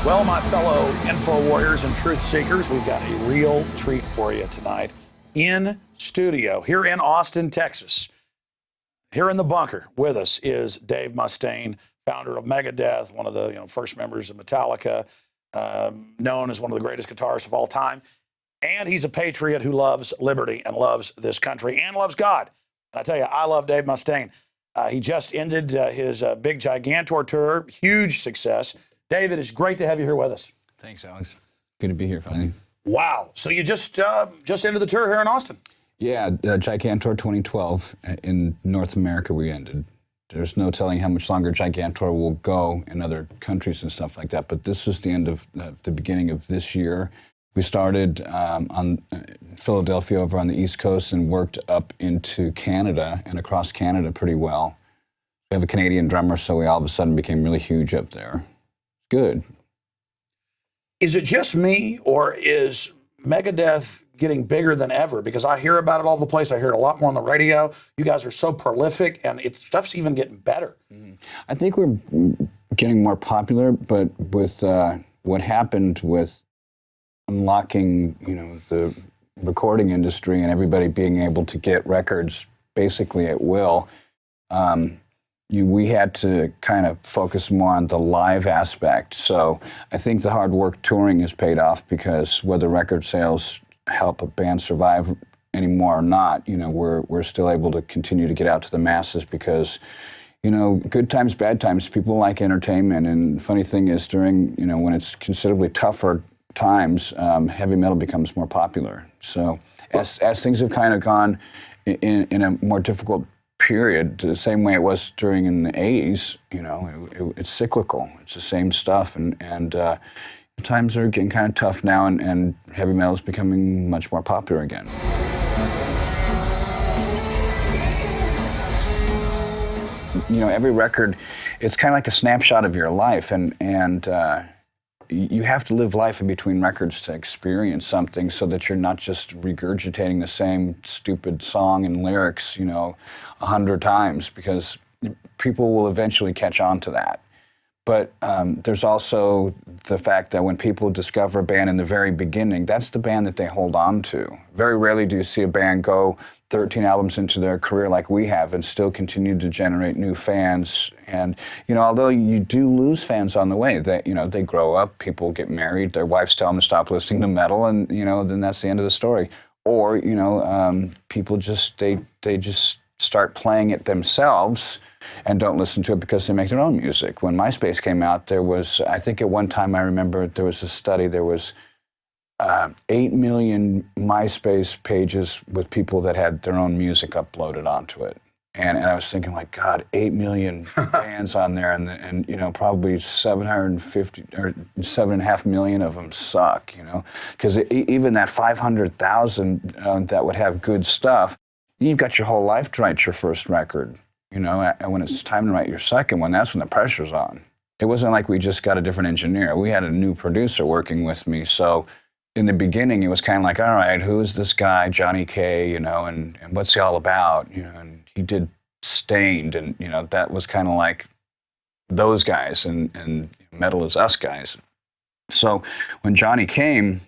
Well, my fellow info warriors and truth seekers, we've got a real treat for you tonight in studio here in Austin, Texas. Here in the bunker with us is Dave Mustaine, founder of Megadeth, one of the first members of Metallica, known as one of the greatest guitarists of all time. And he's a patriot who loves liberty and loves this country and loves God. And I tell you, I love Dave Mustaine. He just ended his big Gigantor tour, huge success. David, it's great to have you here with us. Thanks, Alex. Good to be here, finally. Wow. So you just ended the tour here in Austin. Yeah, Gigantor 2012 in North America we ended. There's no telling how much longer Gigantor will go in other countries and stuff like that, but this was the end of the beginning of this year. We started on Philadelphia over on the East Coast and worked up into Canada and across Canada pretty well. We have a Canadian drummer, so we all of a sudden became really huge up there. Good. Is it just me, or is Megadeth getting bigger than ever? Because I hear about it all over the place. I hear it a lot more on the radio. You guys are so prolific, and stuff's even getting better. I think we're getting more popular, but with what happened with unlocking, the recording industry and everybody being able to get records basically at will, we had to kind of focus more on the live aspect. So I think the hard work touring has paid off, because whether record sales help a band survive anymore or not, we're still able to continue to get out to the masses, because good times, bad times, people like entertainment. And the funny thing is, during when it's considerably tougher times, heavy metal becomes more popular. So as things have kind of gone in a more difficult period, the same way it was during in the 80s, it's cyclical. It's the same stuff, and times are getting kind of tough now, and heavy metal is becoming much more popular again. Every record, it's kind of like a snapshot of your life, and you have to live life in between records to experience something, so that you're not just regurgitating the same stupid song and lyrics, 100 times, because people will eventually catch on to that. But there's also the fact that when people discover a band in the very beginning, that's the band that they hold on to. Very rarely do you see a band go 13 albums into their career like we have and still continue to generate new fans. And, although you do lose fans on the way, they grow up, people get married, their wives tell them to stop listening to metal, and, then that's the end of the story. Or, people just, they just start playing it themselves and don't listen to it because they make their own music. When MySpace came out, there was, I think at one time I remember there was a study, there was 8 million MySpace pages with people that had their own music uploaded onto it. And I was thinking, like, God, 8 million bands on there, and probably 750 or 7.5 million of them suck, because even that 500,000 that would have good stuff, you've got your whole life to write your first record, and when it's time to write your second one, that's when the pressure's on. It wasn't like we just got a different engineer. We had a new producer working with me, so in the beginning, it was kind of like, all right, who is this guy, Johnny K, and what's he all about, and he did Stained, and, that was kind of like those guys, and Metal is Us guys. So when Johnny came,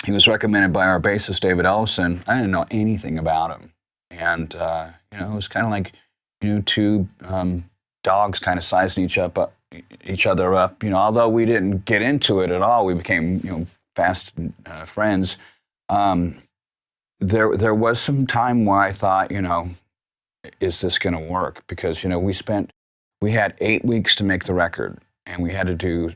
he was recommended by our bassist, David Ellison. I didn't know anything about him. And, it was kind of like, two dogs kind of sizing each other up. Although we didn't get into it at all, we became, fast friends. There was some time where I thought, is this going to work? Because, we had 8 weeks to make the record, and we had to do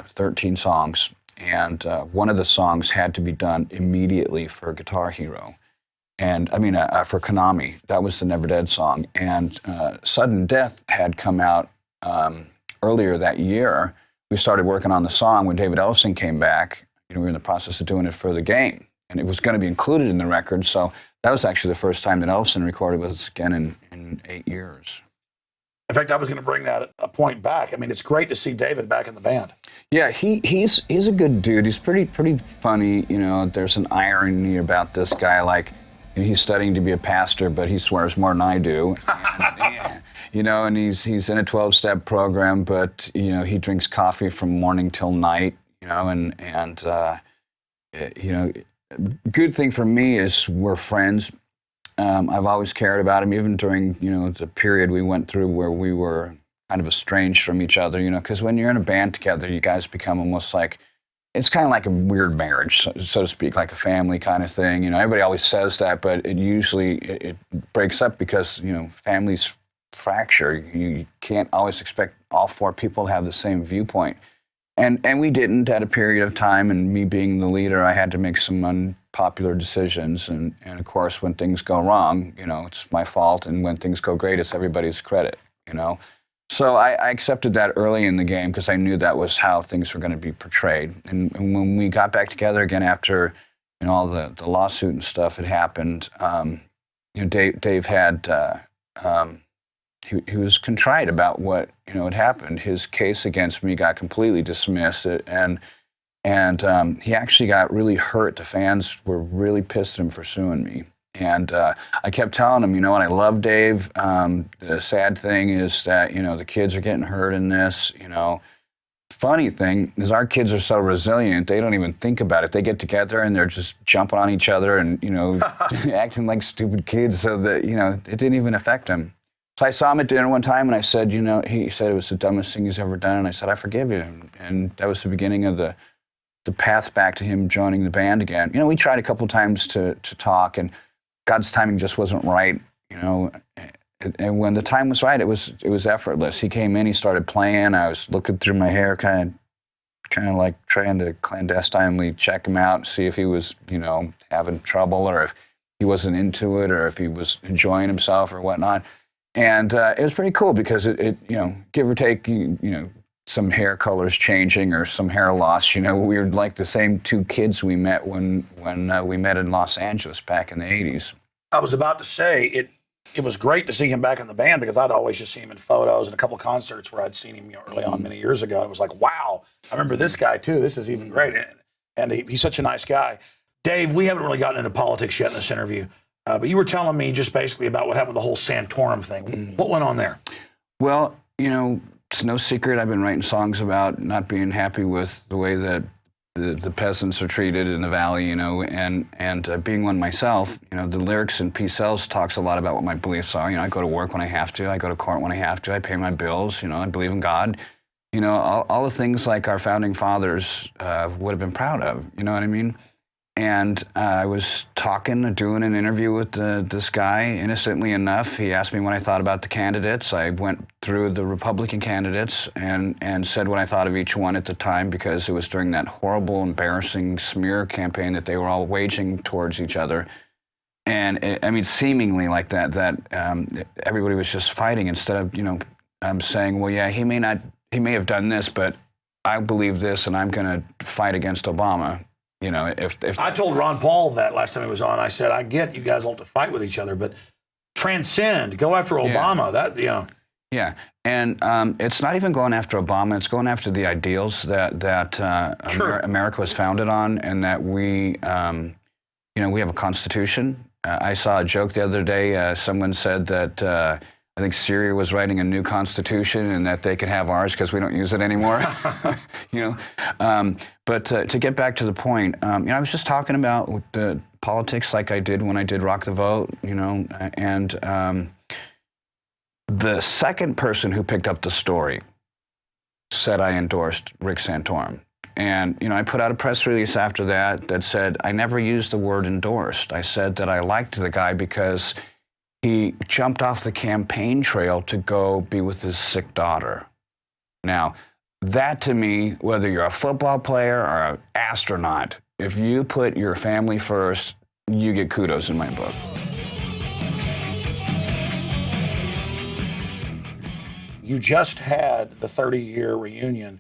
13 songs. And one of the songs had to be done immediately for Guitar Hero. And for Konami. That was the Never Dead song. And Sudden Death had come out earlier that year. We started working on the song when David Ellison came back. We were in the process of doing it for the game. And it was going to be included in the record. So that was actually the first time that Ellison recorded with us again in 8 years. In fact, I was going to bring that a point back. It's great to see David back in the band. Yeah, he's a good dude. He's pretty funny. There's an irony about this guy. Like, he's studying to be a pastor, but he swears more than I do. And, you know, and he's in a 12-step program, but you know, he drinks coffee from morning till night, you know, and you know, good thing for me is we're friends. I've always cared about him, even during, you know, the period we went through where we were kind of estranged from each other, you know, because when you're in a band together, you guys become almost like, it's kind of like a weird marriage, so to speak, like a family kind of thing. You know, everybody always says that, but it usually it breaks up because, you know, families fracture. You can't always expect all four people to have the same viewpoint. And we didn't at a period of time, and me being the leader, I had to make some unpopular decisions. And of course, when things go wrong, you know, it's my fault. And when things go great, it's everybody's credit, you know. So I accepted that early in the game because I knew that was how things were going to be portrayed. And when we got back together again after, you know, all the lawsuit and stuff had happened, you know, Dave had, he was contrite about what, you know, had happened. His case against me got completely dismissed, and he actually got really hurt. The fans were really pissed at him for suing me. And I kept telling him, you know what, I love Dave. The sad thing is that, you know, the kids are getting hurt in this, you know. Funny thing is our kids are so resilient, they don't even think about it. They get together and they're just jumping on each other and, you know, acting like stupid kids so that, you know, it didn't even affect them. So I saw him at dinner one time and I said, you know, he said it was the dumbest thing he's ever done. And I said, I forgive you. And that was the beginning of the path back to him joining the band again. You know, we tried a couple times to talk, and God's timing just wasn't right, you know. And when the time was right, it was effortless. He came in, he started playing. I was looking through my hair, kind of like trying to clandestinely check him out and see if he was, you know, having trouble or if he wasn't into it or if he was enjoying himself or whatnot. And it was pretty cool because it you know, give or take, you know, some hair colors changing or some hair loss. You know, we were like the same two kids we met when we met in Los Angeles back in the 80s. I was about to say, it was great to see him back in the band because I'd always just seen him in photos and a couple of concerts where I'd seen him, you know, early on many years ago. And it was like, wow, I remember this guy too. This is even great. And he's such a nice guy. Dave, we haven't really gotten into politics yet in this interview, but you were telling me just basically about what happened with the whole Santorum thing. What went on there? Well, you know, it's no secret I've been writing songs about not being happy with the way that the peasants are treated in the valley, you know, and being one myself, you know, the lyrics in Peace Sells talks a lot about what my beliefs are. You know, I go to work when I have to, I go to court when I have to, I pay my bills, you know, I believe in God. You know, all the things like our founding fathers would have been proud of, you know what I mean? And I was doing an interview with this guy, innocently enough. He asked me what I thought about the candidates. I went through the Republican candidates and said what I thought of each one at the time because it was during that horrible, embarrassing smear campaign that they were all waging towards each other. And I mean, seemingly like that everybody was just fighting instead of, you know, saying, well, yeah, he may have done this, but I believe this and I'm going to fight against Obama. You know, if I told Ron Paul that last time he was on, I said, I get you guys all to fight with each other, but transcend, go after Obama. Yeah. That, you know. Yeah, and it's not even going after Obama. It's going after the ideals that sure. America was founded on, and that we, you know, we have a constitution. I saw a joke the other day. Someone said that I think Syria was writing a new constitution and that they could have ours because we don't use it anymore. You know, but to get back to the point, you know, I was just talking about politics like I did when I did Rock the Vote, you know, and the second person who picked up the story said I endorsed Rick Santorum. And, you know, I put out a press release after that said I never used the word endorsed. I said that I liked the guy because he jumped off the campaign trail to go be with his sick daughter. Now, that to me, whether you're a football player or an astronaut, if you put your family first, you get kudos in my book. You just had the 30-year reunion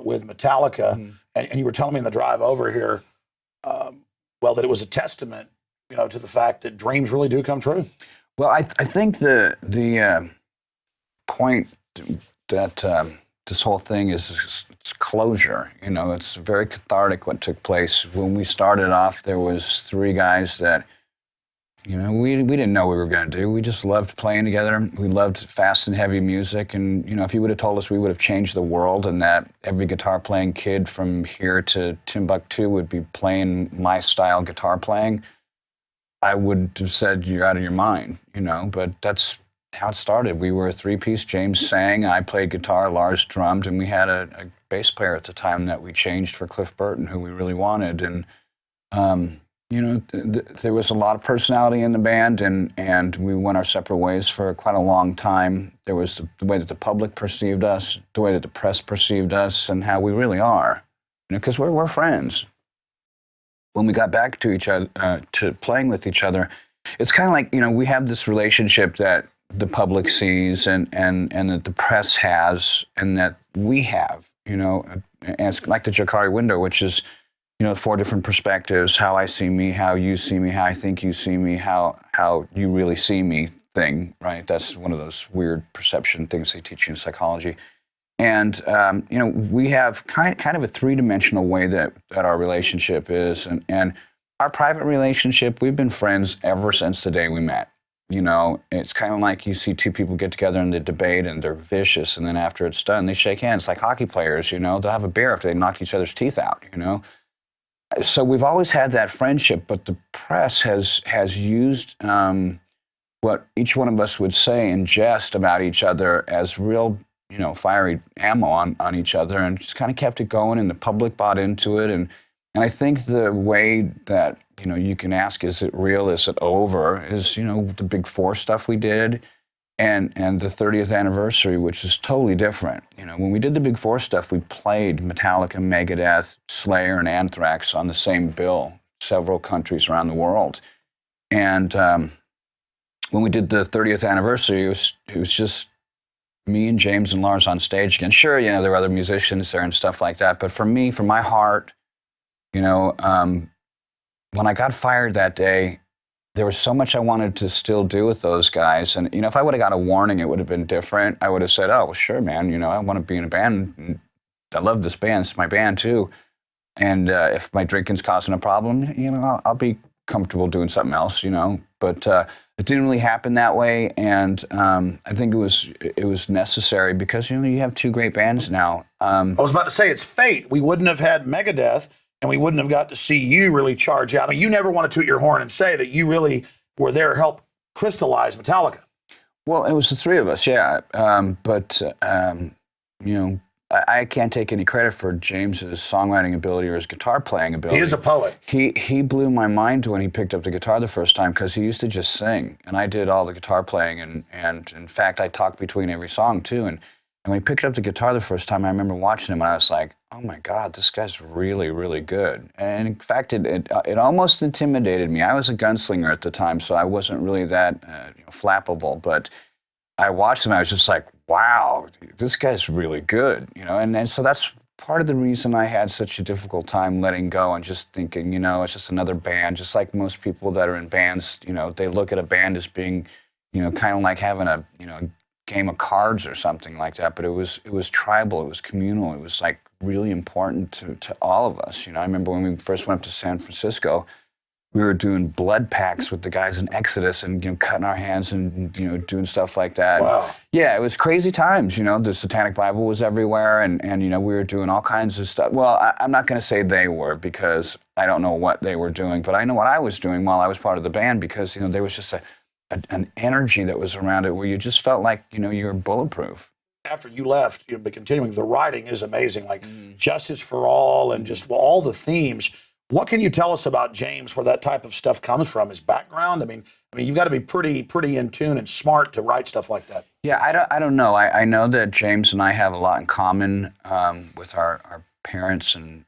with Metallica, and you were telling me in the drive over here, well, that it was a testament, you know, to the fact that dreams really do come true. Well, I think the point that this whole thing is it's closure. You know, it's very cathartic what took place. When we started off, there was 3 guys that We didn't know what we were going to do. We just loved playing together. We loved fast and heavy music. And, if you would have told us we would have changed the world and that every guitar playing kid from here to Timbuktu would be playing my style guitar playing, I would have said you're out of your mind, But that's how it started. We were a three-piece. James sang, I played guitar, Lars drummed, and we had a bass player at the time that we changed for Cliff Burton, who we really wanted. And, there was a lot of personality in the band, and we went our separate ways for quite a long time. There was the way that the public perceived us, the way that the press perceived us, and how we really are, because we're friends. When we got back to each other, to playing with each other, it's kind of like, we have this relationship that the public sees and that the press has and that we have, and it's like the Jacari window, which is, 4 different perspectives: how I see me, how you see me, how I think you see me, how you really see me thing, right? That's one of those weird perception things they teach you in psychology. And, we have kind of a 3-dimensional way that our relationship is. And our private relationship, we've been friends ever since the day we met. It's kind of like you see 2 people get together and they debate and they're vicious. And then after it's done, they shake hands like hockey players, they'll have a beer after they knock each other's teeth out, So we've always had that friendship, but the press has used what each one of us would say in jest about each other as real, fiery ammo on each other, and just kind of kept it going, and the public bought into it. And I think the way that, you can ask, is it real, is it over, is, the Big Four stuff we did, and the 30th anniversary, which is totally different. When we did the Big Four stuff, we played Metallica, Megadeth, Slayer, and Anthrax on the same bill, several countries around the world. And when we did the 30th anniversary, it was just me and James and Lars on stage again. Sure, there were other musicians there and stuff like that, but for me, for my heart, when I got fired that day, there was so much I wanted to still do with those guys. And, if I would have got a warning, it would have been different. I would have said, oh, well, sure, man, I want to be in a band. I love this band. It's my band, too. And if my drinking's causing a problem, I'll be comfortable doing something else, But it didn't really happen that way. And I think it was necessary because, you have 2 great bands now. I was about to say, it's fate. We wouldn't have had Megadeth, and we wouldn't have got to see you really charge out. I mean, you never want to toot your horn and say that you really were there to help crystallize Metallica. Well, it was the 3 of us, yeah. I can't take any credit for James's songwriting ability or his guitar playing ability. He is a poet. He blew my mind when he picked up the guitar the first time, because he used to just sing, and I did all the guitar playing, and in fact, I talked between every song too. And when he picked up the guitar the first time, I remember watching him, and I was like, oh my God, this guy's really, really good. And in fact, it almost intimidated me. I was a gunslinger at the time, so I wasn't really that flappable. But I watched him, I was just like, wow, this guy's really good, And so that's part of the reason I had such a difficult time letting go and just thinking, it's just another band. Just like most people that are in bands, they look at a band as being, kind of like having a, game of cards or something like that. But it was tribal, it was communal, it was like really important to all of us. I remember when we first went up to San Francisco, we were doing blood packs with the guys in Exodus and cutting our hands and doing stuff like that. Wow. Yeah, it was crazy times. The Satanic Bible was everywhere, and we were doing all kinds of stuff. Well, I'm not going to say they were, because I don't know what they were doing, but I know what I was doing while I was part of the band, because there was just an energy that was around it where you just felt like you were bulletproof. After you left, but continuing, the writing is amazing, like Justice for All and just all the themes. What can you tell us about James, where that type of stuff comes from, his background? I mean, you've got to be pretty in tune and smart to write stuff like that. Yeah, I don't know. I know that James and I have a lot in common with our parents and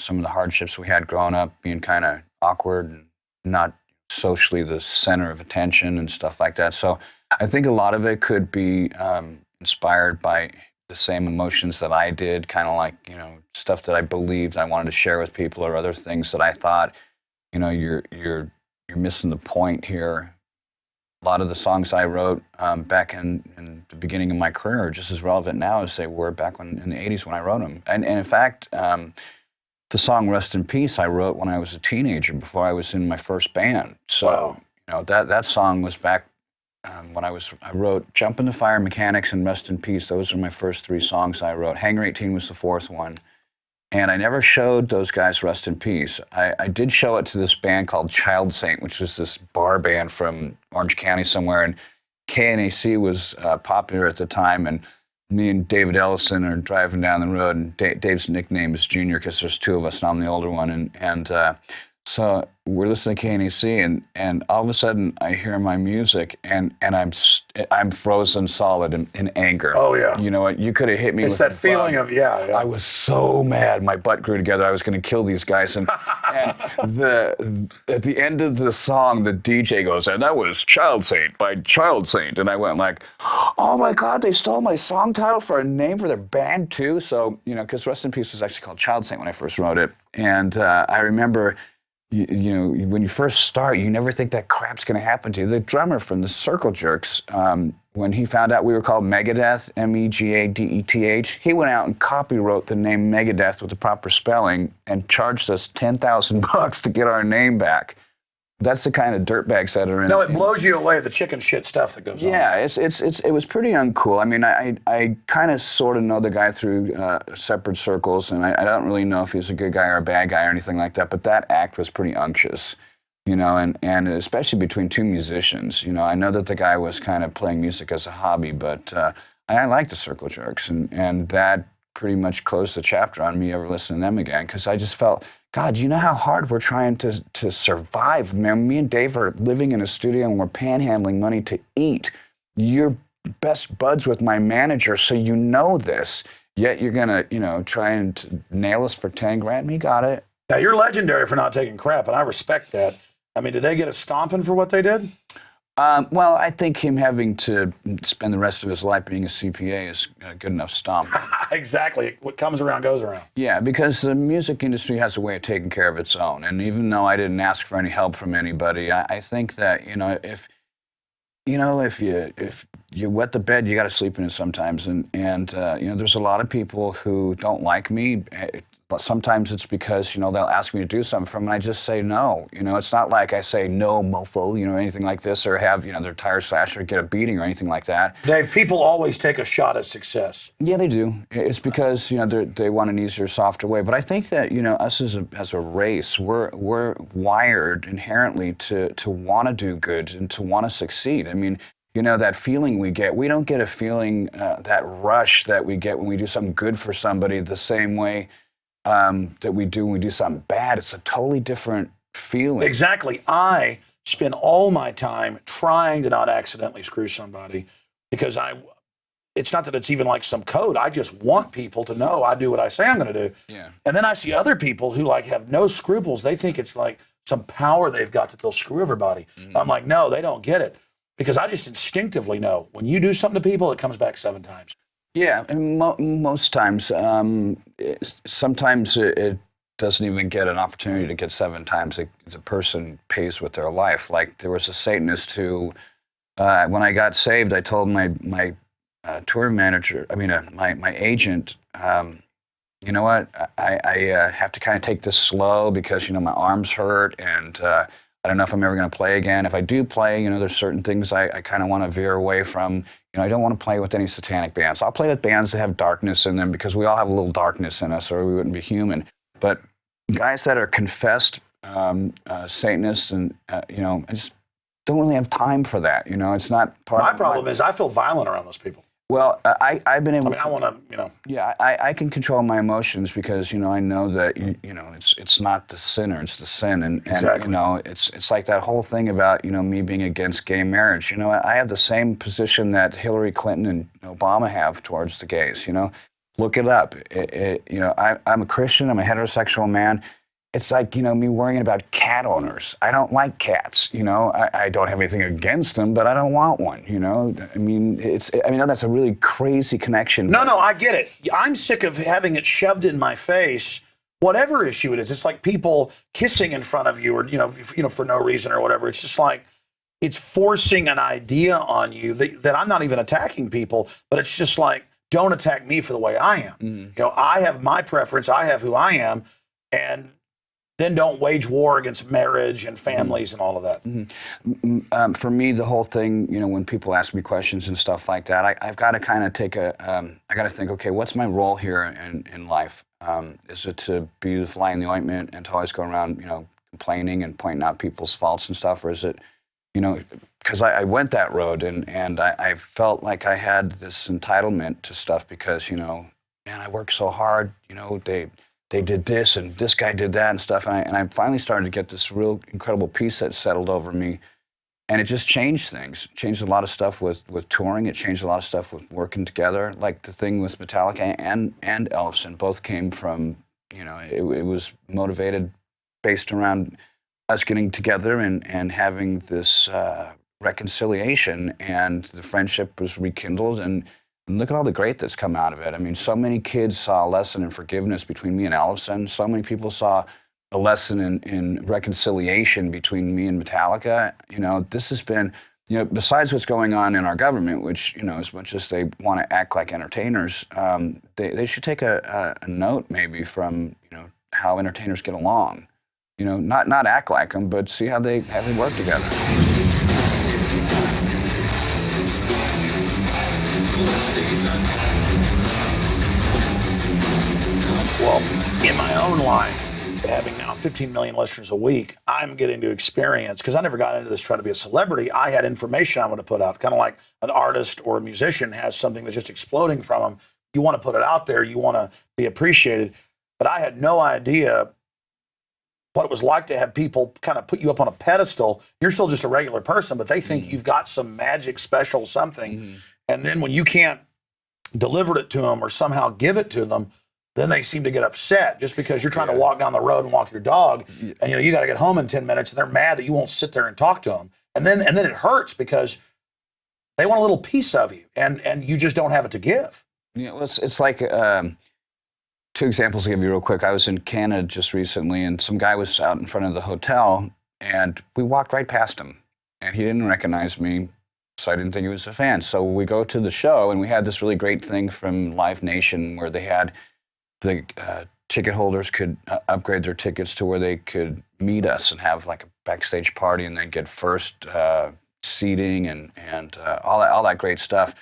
some of the hardships we had growing up, being kind of awkward and not socially the center of attention and stuff like that. So I think a lot of it could be inspired by the same emotions that I did, kind of like, stuff that I believed I wanted to share with people, or other things that I thought, you're missing the point here. A lot of the songs I wrote back in the beginning of my career are just as relevant now as they were back in the 80s when I wrote them. And in fact, the song Rest in Peace I wrote when I was a teenager, before I was in my first band. So, wow. that song was back when I wrote Jump in the Fire, Mechanics, and Rest in Peace. Those are my first 3 songs I wrote. Hangar 18 was the 4th one. And I never showed those guys Rest in Peace. I did show it to this band called Child Saint, which was this bar band from Orange County somewhere. And KNAC was popular at the time. And me and David Ellison are driving down the road. And Dave's nickname is Junior because there's 2 of us, and I'm the older one. So we're listening to KNAC, and all of a sudden I hear my music, and I'm frozen solid in anger. Oh yeah. You know what? You could have hit me. It's with that a feeling bug. of yeah. I was so mad. My butt grew together. I was going to kill these guys. And at the end of the song, the DJ goes, and that was Child Saint by Child Saint. And I went like, oh my God, they stole my song title for a name for their band too. So, because Rest in Peace was actually called Child Saint when I first wrote it. And I remember, when you first start, you never think that crap's going to happen to you. The drummer from the Circle Jerks, when he found out we were called Megadeth, Megadeth, he went out and copywrote the name Megadeth with the proper spelling and charged us $10,000 to get our name back. That's the kind of dirtbags that are in. No, it blows you away, the chicken shit stuff that goes on. Yeah, it was pretty uncool. I mean, I kind of sort of know the guy through separate circles, and I don't really know if he's a good guy or a bad guy or anything like that, but that act was pretty unctuous, and especially between 2 musicians. I know that the guy was kind of playing music as a hobby, but I like the Circle Jerks, and that pretty much closed the chapter on me ever listening to them again, because I just felt, God, you know how hard we're trying to survive, man. Me and Dave are living in a studio and we're panhandling money to eat. You're best buds with my manager, so you know this. Yet you're gonna, try and nail us for 10 grand. We got it. Now you're legendary for not taking crap, and I respect that. I mean, did they get a stomping for what they did? Well, I think him having to spend the rest of his life being a CPA is a good enough stomp. Exactly. What comes around goes around. Yeah, because the music industry has a way of taking care of its own. And even though I didn't ask for any help from anybody, I think that, if you wet the bed, you got to sleep in it sometimes. And there's a lot of people who don't like me. Sometimes it's because, they'll ask me to do something for them, and I just say no. It's not like I say no, mofo, anything like this, or have, their tires slashed or get a beating or anything like that. Dave, people always take a shot at success. Yeah, they do. It's because, they want an easier, softer way. But I think that, us as a race, we're wired inherently to want to do good and to want to succeed. I mean, that feeling we don't get a feeling, that rush that we get when we do something good for somebody the same way that we do when we do something bad. It's a totally different feeling. Exactly. I spend all my time trying to not accidentally screw somebody because it's not that it's even like some code. I just want people to know I do what I say I'm going to do. Yeah. And then I see other people who have no scruples. They think it's like some power they've got that they'll screw everybody. Mm-hmm. I'm like, no, they don't get it. Because I just instinctively know when you do something to people, it comes back 7 times. Yeah, and most times, sometimes it doesn't even get an opportunity to get 7 times. The person pays with their life. Like there was a Satanist who, when I got saved, I told my tour manager, my agent, you know what, I have to kind of take this slow because, my arms hurt and I don't know if I'm ever going to play again. If I do play, there's certain things I kind of want to veer away from. I don't want to play with any satanic bands. I'll play with bands that have darkness in them because we all have a little darkness in us or we wouldn't be human. But guys that are confessed Satanists and, I just don't really have time for that. It's not part My of problem is I feel violent around those people. Well, I've been able. I want to, Yeah, I can control my emotions because I know that it's not the sinner, it's the sin, and Exactly. it's like that whole thing about me being against gay marriage. I have the same position that Hillary Clinton and Obama have towards the gays. Look it up. I'm a Christian. I'm a heterosexual man. It's like, me worrying about cat owners. I don't like cats, I don't have anything against them, but I don't want one, I know that's a really crazy connection. No, I get it. I'm sick of having it shoved in my face, whatever issue it is. It's like people kissing in front of you or, for no reason or whatever. It's just like, it's forcing an idea on you that I'm not even attacking people, but it's just like, don't attack me for the way I am. I have my preference. I have who I am. And then don't wage war against marriage and families and all of that. For me, the whole thing, you know, when people ask me questions and stuff like that, I've got to kind of take I got to think, okay, what's my role here in life? Is it to be the fly in the ointment and to always go around, you know, complaining and pointing out people's faults and stuff? Or is it, you know, because I went that road and I felt like I had this entitlement to stuff because, you know, man, I worked so hard, you know, they did this and this guy did that and stuff. And I finally started to get this real incredible peace that settled over me. And it just changed things. Changed a lot of stuff with touring. It changed a lot of stuff with working together. Like the thing with Metallica and Ellefson both came from, you know, it was motivated based around us getting together and having this reconciliation, and the friendship was rekindled. And look at all the great that's come out of it. I mean, so many kids saw a lesson in forgiveness between me and Ellefson. So many people saw a lesson in reconciliation between me and Metallica. You know, this has been, you know, besides what's going on in our government, which, you know, as much as they want to act like entertainers, they should take a note maybe from, you know, how entertainers get along. You know, not act like them, but see how they work together. Well, in my own life, having now 15 million listeners a week, I'm getting to experience, because I never got into this trying to be a celebrity. I had information I want to put out, kind of like an artist or a musician has something that's just exploding from them. You want to put it out there, you want to be appreciated. But I had no idea what it was like to have people kind of put you up on a pedestal. You're still just a regular person, but they think you've got some magic special something. And then when you can't deliver it to them or somehow give it to them, then they seem to get upset just because you're trying to walk down the road and walk your dog, and you know you got to get home in 10 minutes, and they're mad that you won't sit there and talk to them, and then it hurts because they want a little piece of you, and you just don't have it to give. Yeah, well, it's like two examples to give you real quick. I was in Canada just recently, and some guy was out in front of the hotel, and we walked right past him, and he didn't recognize me. So I didn't think he was a fan. So we go to the show, and we had this really great thing from Live Nation where they had the ticket holders could upgrade their tickets to where they could meet us and have like a backstage party and then get first seating and all that great stuff.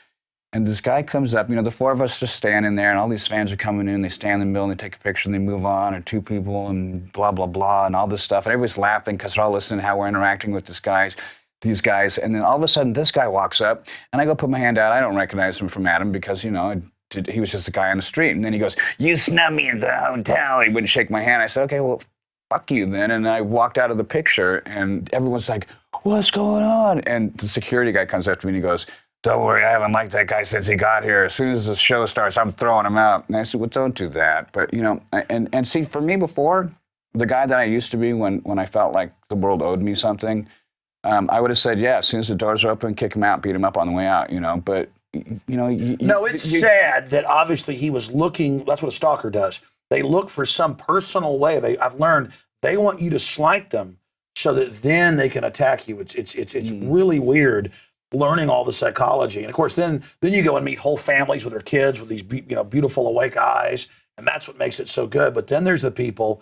And this guy comes up, you know, the four of us just standing there, and all these fans are coming in. They stand in the middle, and they take a picture, and they move on, or two people, and blah, blah, blah, and all this stuff. And everybody's laughing because they're all listening to how we're interacting with these guys. And then all of a sudden, this guy walks up, and I go put my hand out. I don't recognize him from Adam because, you know, he was just a guy on the street. And then he goes, "You snubbed me at the hotel." He wouldn't shake my hand. I said, "Okay, well, fuck you then." And I walked out of the picture, and everyone's like, "What's going on?" And the security guy comes up to me, and he goes, "Don't worry, I haven't liked that guy since he got here. As soon as the show starts, I'm throwing him out." And I said, "Well, don't do that." But, you know, and see, for me before, the guy that I used to be when I felt like the world owed me something, I would have said, yeah, as soon as the doors are open, kick him out, beat him up on the way out, you know. But, you know. No, it's sad that obviously he was looking, that's what a stalker does. They look for some personal way. I've learned they want you to slight them so that then they can attack you. It's really weird learning all the psychology. And of course, then you go and meet whole families with their kids with these beautiful awake eyes, and that's what makes it so good. But then there's the people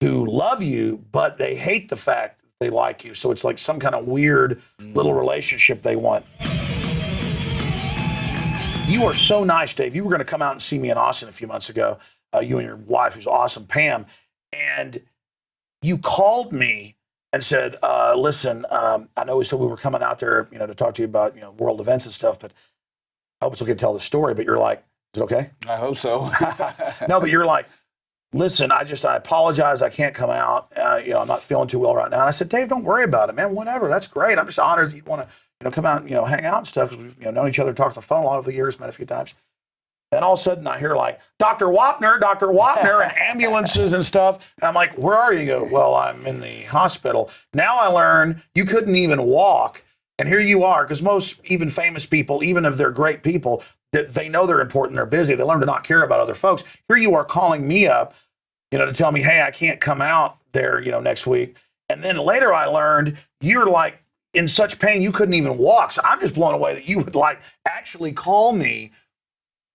who love you, but they hate the fact that they like you. So it's like some kind of weird little relationship they want. You are so nice, Dave. You were going to come out and see me in Austin a few months ago, you and your wife, who's awesome, Pam, and you called me and said, listen, I know we said we were coming out there, you know, to talk to you about, you know, world events and stuff, but I hope it's okay to tell the story. But you're like, is it okay? I hope so. No, but you're like, listen, I apologize. I can't come out. You know, I'm not feeling too well right now. And I said, Dave, don't worry about it, man. Whatever. That's great. I'm just honored that you want to, you know, come out and, you know, hang out and stuff. We've, you know, known each other, talked on the phone a lot over the years, met a few times. Then all of a sudden I hear like, Dr. Wapner, and ambulances and stuff. And I'm like, where are you? You go, well, I'm in the hospital. Now I learn you couldn't even walk. And here you are, because most even famous people, even if they're great people, they know they're important, they're busy, they learn to not care about other folks. Here you are calling me up, you know, to tell me, hey, I can't come out there, you know, next week. And then later I learned you're like in such pain you couldn't even walk. So I'm just blown away that you would like actually call me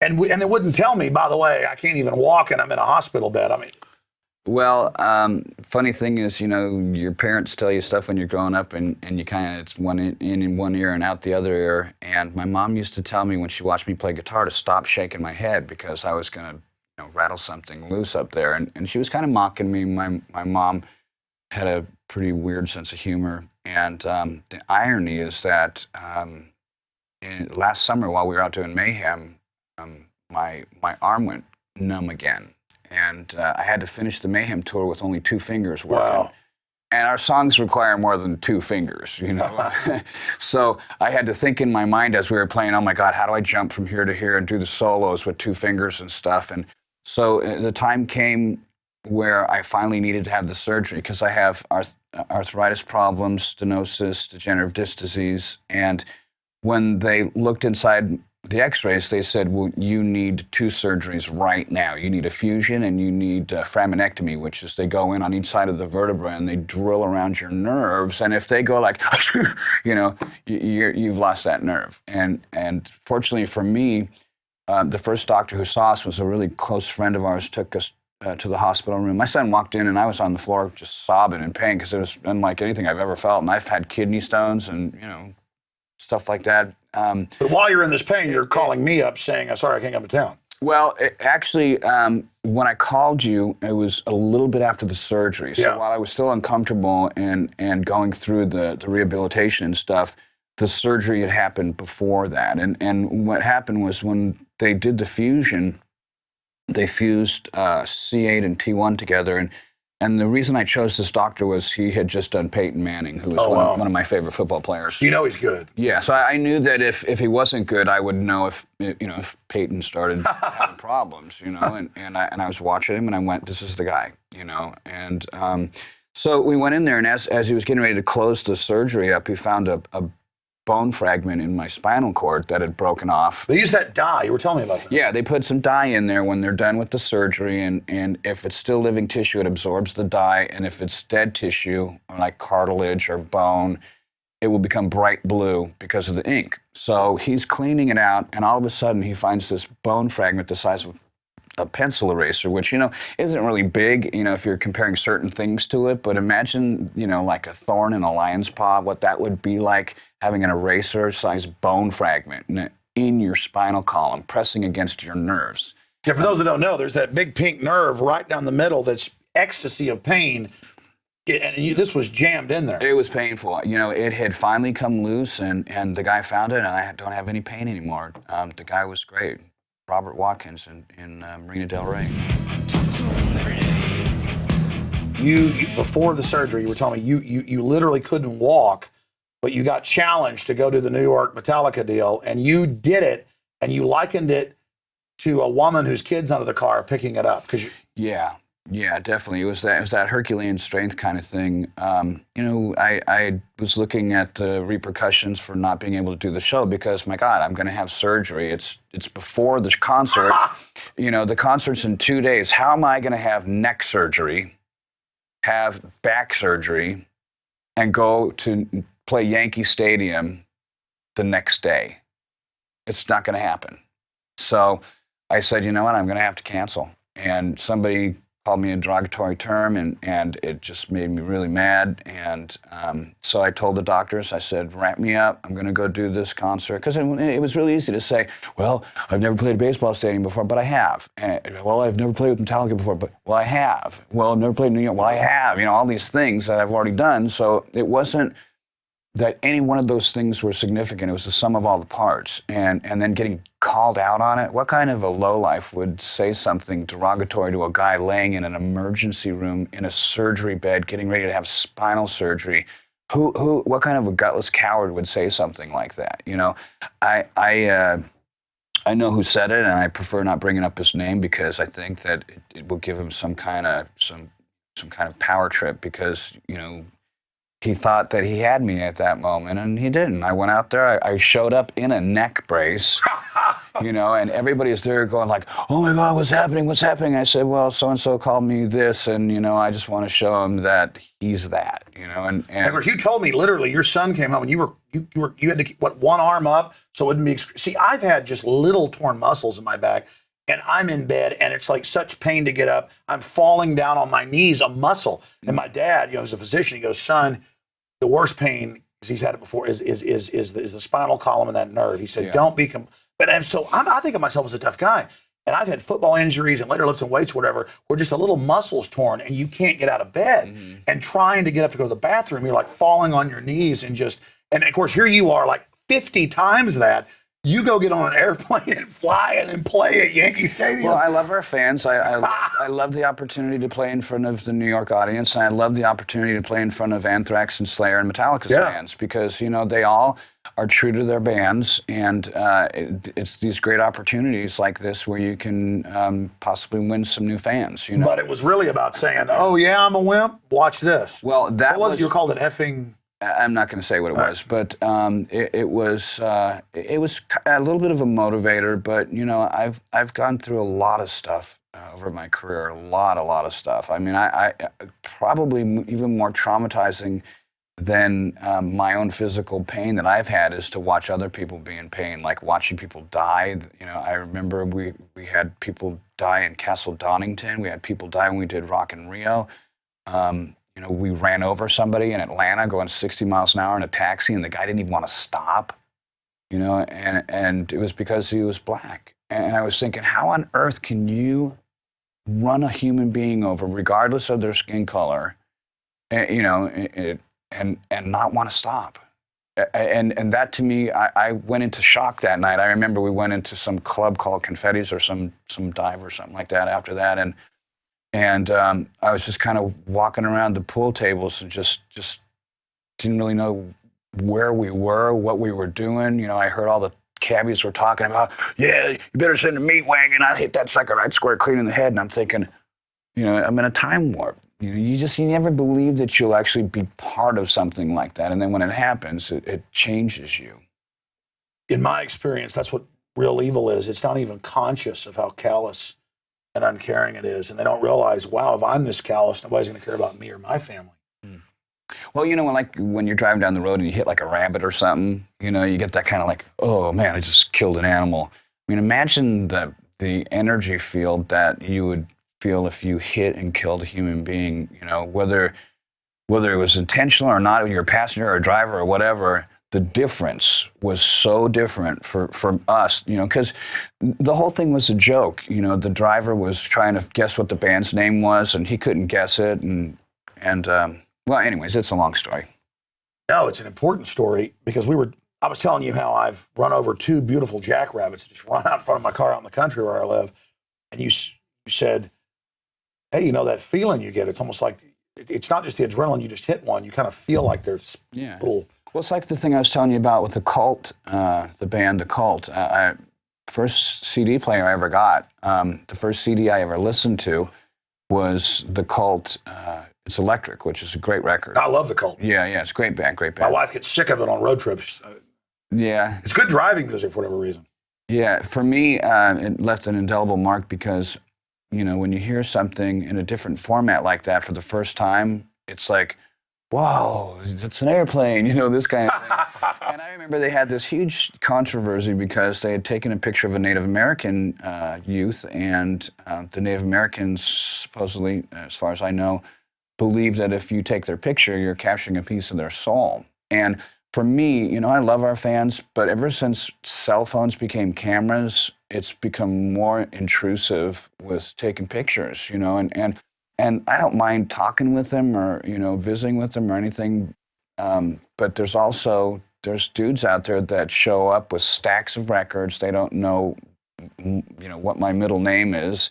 and they wouldn't tell me, by the way, I can't even walk and I'm in a hospital bed. I mean, Well, funny thing is, your parents tell you stuff when you're growing up, and you kind of, it's one in one ear and out the other ear. And my mom used to tell me when she watched me play guitar to stop shaking my head because I was going to rattle something loose up there. And she was kind of mocking me. My mom had a pretty weird sense of humor. And the irony is that last summer while we were out doing Mayhem, my arm went numb again. And I had to finish the Mayhem tour with only 2 fingers working. Wow. And our songs require more than 2 fingers, So I had to think in my mind as we were playing, oh my God, how do I jump from here to here and do the solos with 2 fingers and stuff? And so the time came where I finally needed to have the surgery because I have arthritis problems, stenosis, degenerative disc disease. And when they looked inside the x-rays, they said, well, you need 2 surgeries right now. You need a fusion and you need framinectomy, which is they go in on each side of the vertebra and they drill around your nerves. And if they go like, you've lost that nerve. And fortunately for me, the first doctor who saw us was a really close friend of ours, took us to the hospital room. My son walked in and I was on the floor just sobbing in pain because it was unlike anything I've ever felt. And I've had kidney stones and, stuff like that. But while you're in this pain, you're calling me up saying, I'm sorry, I can't come to town. Well, actually, when I called you, it was a little bit after the surgery. So while I was still uncomfortable and going through the rehabilitation and stuff, the surgery had happened before that. And what happened was when they did the fusion, they fused C8 and T1 together. And the reason I chose this doctor was he had just done Peyton Manning, who was one of my favorite football players. He's good. Yeah, so I knew that if he wasn't good, I would know if Peyton started having problems, and I was watching him and I went, this is the guy, And so we went in there, and as he was getting ready to close the surgery up, he found a bone fragment in my spinal cord that had broken off. They use that dye. You were telling me about that. Yeah, they put some dye in there when they're done with the surgery, and if it's still living tissue, it absorbs the dye, and if it's dead tissue, like cartilage or bone, it will become bright blue because of the ink. So he's cleaning it out, and all of a sudden he finds this bone fragment the size of a pencil eraser, which, isn't really big, if you're comparing certain things to it, but imagine, like a thorn in a lion's paw, what that would be like having an eraser-sized bone fragment in your spinal column, pressing against your nerves. Yeah, for those that don't know, there's that big pink nerve right down the middle that's ecstasy of pain, and this was jammed in there. It was painful. It had finally come loose, and the guy found it, and I don't have any pain anymore. The guy was great. Robert Watkins in Marina Del Rey. You before the surgery, you were telling me you literally couldn't walk, but you got challenged to go to the New York Metallica deal, and you did it, and you likened it to a woman whose kid's under the car picking it up. Yeah, definitely. It was that Herculean strength kind of thing. I was looking at the repercussions for not being able to do the show because, my God, I'm going to have surgery. It's before the concert. The concert's in 2 days. How am I going to have neck surgery, have back surgery, and go to play Yankee Stadium the next day? It's not going to happen. So I said, you know what, I'm going to have to cancel. And somebody called me a derogatory term, and it just made me really mad. And so I told the doctors, I said, wrap me up. I'm going to go do this concert. Because it was really easy to say, well, I've never played a baseball stadium before, but I have. And, well, I've never played with Metallica before, but, well, I have. Well, I've never played in New York. Well, I have. All these things that I've already done. So it wasn't that any one of those things were significant. It was the sum of all the parts. And then getting called out on it. What kind of a lowlife would say something derogatory to a guy laying in an emergency room in a surgery bed, getting ready to have spinal surgery? What kind of a gutless coward would say something like that? I know who said it, and I prefer not bringing up his name because I think that it will give him some kind of power trip because, he thought that he had me at that moment, and he didn't. I went out there, I showed up in a neck brace, and everybody was there going like, oh my God, what's happening? What's happening? I said, well, so-and-so called me this, and, I just want to show him that he's that, and of course, you told me literally your son came home and you had to keep one arm up so it wouldn't be, see, I've had just little torn muscles in my back, and I'm in bed, and it's like such pain to get up. I'm falling down on my knees, a muscle. And my dad, who's a physician, he goes, son, the worst pain, because he's had it before, is the spinal column and that nerve. He said, don't be, but so I think of myself as a tough guy. And I've had football injuries and later lifting weights, whatever, where just a little muscle's torn and you can't get out of bed. And trying to get up to go to the bathroom, you're like falling on your knees and of course, here you are like 50 times that. You go get on an airplane and fly and then play at Yankee Stadium. Well, I love our fans. I love the opportunity to play in front of the New York audience. And I love the opportunity to play in front of Anthrax and Slayer and Metallica fans because, they all are true to their bands. And it's these great opportunities like this where you can possibly win some new fans, But it was really about saying, oh, yeah, I'm a wimp. Watch this. Well, that was you were called an effing... I'm not going to say what it was, but it was a little bit of a motivator. But I've gone through a lot of stuff over my career, a lot of stuff. I mean, I probably even more traumatizing than my own physical pain that I've had is to watch other people be in pain, like watching people die. I remember we had people die in Castle Donington. We had people die when we did Rock in Rio. We ran over somebody in Atlanta going 60 miles an hour in a taxi, and the guy didn't even want to stop, and it was because he was black. And I was thinking, how on earth can you run a human being over, regardless of their skin color, and not want to stop? And that to me, I went into shock that night. I remember we went into some club called Confetti's or some dive or something like that after that, and I was just kind of walking around the pool tables and just didn't really know where we were, what we were doing. I heard all the cabbies were talking about, yeah, you better send a meat wagon. I hit that sucker right square clean in the head. And I'm thinking, I'm in a time warp. You never believe that you'll actually be part of something like that. And then when it happens, it changes you. In my experience, that's what real evil is. It's not even conscious of how callous and uncaring it is. And they don't realize, wow, if I'm this callous, nobody's going to care about me or my family. Well, when you're driving down the road and you hit like a rabbit or something, you get that kind of like, oh man, I just killed an animal. I mean, imagine the energy field that you would feel if you hit and killed a human being, whether it was intentional or not, you're a passenger or a driver or whatever. The difference was so different for us, because the whole thing was a joke. The driver was trying to guess what the band's name was, and he couldn't guess it. Well, anyways, it's a long story. No, it's an important story because I was telling you how I've run over 2 beautiful jackrabbits that just run out in front of my car out in the country where I live. And you said, hey, that feeling you get, it's almost like, it's not just the adrenaline, you just hit one. You kind of feel like there's little... Well, it's like the thing I was telling you about with the Cult, the band The Cult. First CD player I ever got, the first CD I ever listened to was The Cult, It's Electric, which is a great record. I love The Cult. Yeah, it's a great band. My wife gets sick of it on road trips. Yeah. It's good driving music for whatever reason. Yeah, for me, it left an indelible mark because, when you hear something in a different format like that for the first time, it's like, whoa, it's an airplane, this kind of thing. And I remember they had this huge controversy because they had taken a picture of a Native American youth, and the Native Americans supposedly, as far as I know, believe that if you take their picture, you're capturing a piece of their soul. And for me, I love our fans, but ever since cell phones became cameras, it's become more intrusive with taking pictures, and I don't mind talking with them or, visiting with them or anything. But there's dudes out there that show up with stacks of records. They don't know, what my middle name is.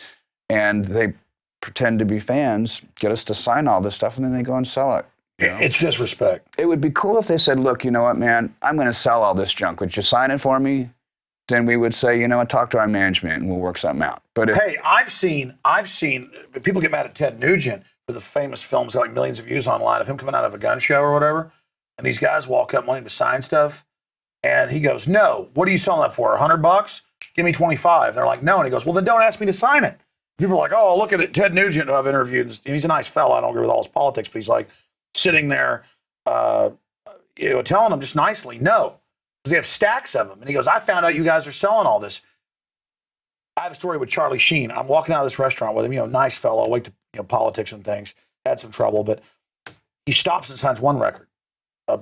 And they pretend to be fans, get us to sign all this stuff, and then they go and sell it. It's disrespect. It would be cool if they said, look, you know what, man, I'm going to sell all this junk. Would you sign it for me? Then we would say, talk to our management and we'll work something out. But hey, I've seen people get mad at Ted Nugent for the famous films got like millions of views online of him coming out of a gun show or whatever. And these guys walk up wanting to sign stuff. And he goes, no, what are you selling that for? $100? Give me 25. And they're like, no. And he goes, well, then don't ask me to sign it. People are like, oh, look at it. Ted Nugent, who I've interviewed. He's a nice fella. I don't agree with all his politics, but he's like sitting there, telling them just nicely, no. Because they have stacks of them. And he goes, I found out you guys are selling all this. I have a story with Charlie Sheen. I'm walking out of this restaurant with him, nice fellow, wait to, politics and things, had some trouble, but he stops and signs one record,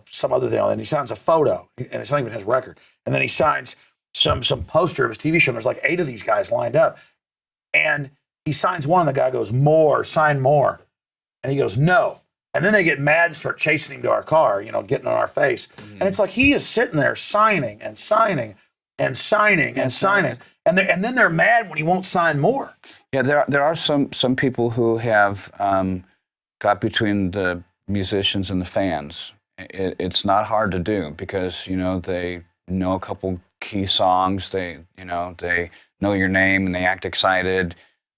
some other thing, and then he signs a photo, and it's not even his record. And then he signs some poster of his TV show, and there's like 8 of these guys lined up. And he signs one, and the guy goes, more, sign more. And he goes, no. And then they get mad and start chasing him to our car, getting on our face. And it's like he is sitting there signing and signing and signing and signing. And then they're mad when he won't sign more. Yeah, there are some people who have got between the musicians and the fans. It's not hard to do because, they know a couple key songs. They know your name and they act excited.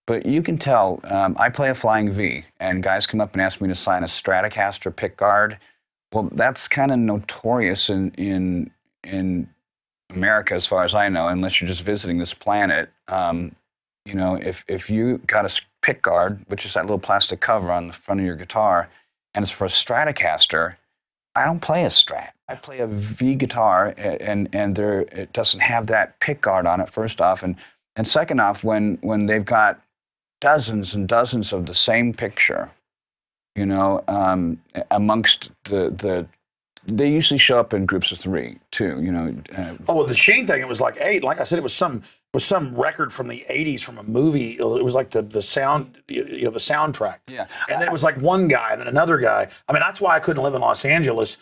But you can tell, I play a flying V, and guys come up and ask me to sign a Stratocaster pickguard. Well, that's kind of notorious in America, as far as I know, unless you're just visiting this planet. If you got a pickguard, which is that little plastic cover on the front of your guitar, and it's for a Stratocaster, I don't play a Strat. I play a V guitar, and it doesn't have that pickguard on it, first off. And second off, when they've got dozens and dozens of the same picture, amongst they usually show up in groups of 3 too. Well, the Sheen thing, it was like 8. Like I said, it was some record from the 80s from a movie. It was like the sound, the soundtrack. Yeah. And then it was like one guy and then another guy. I mean, that's why I couldn't live in Los Angeles,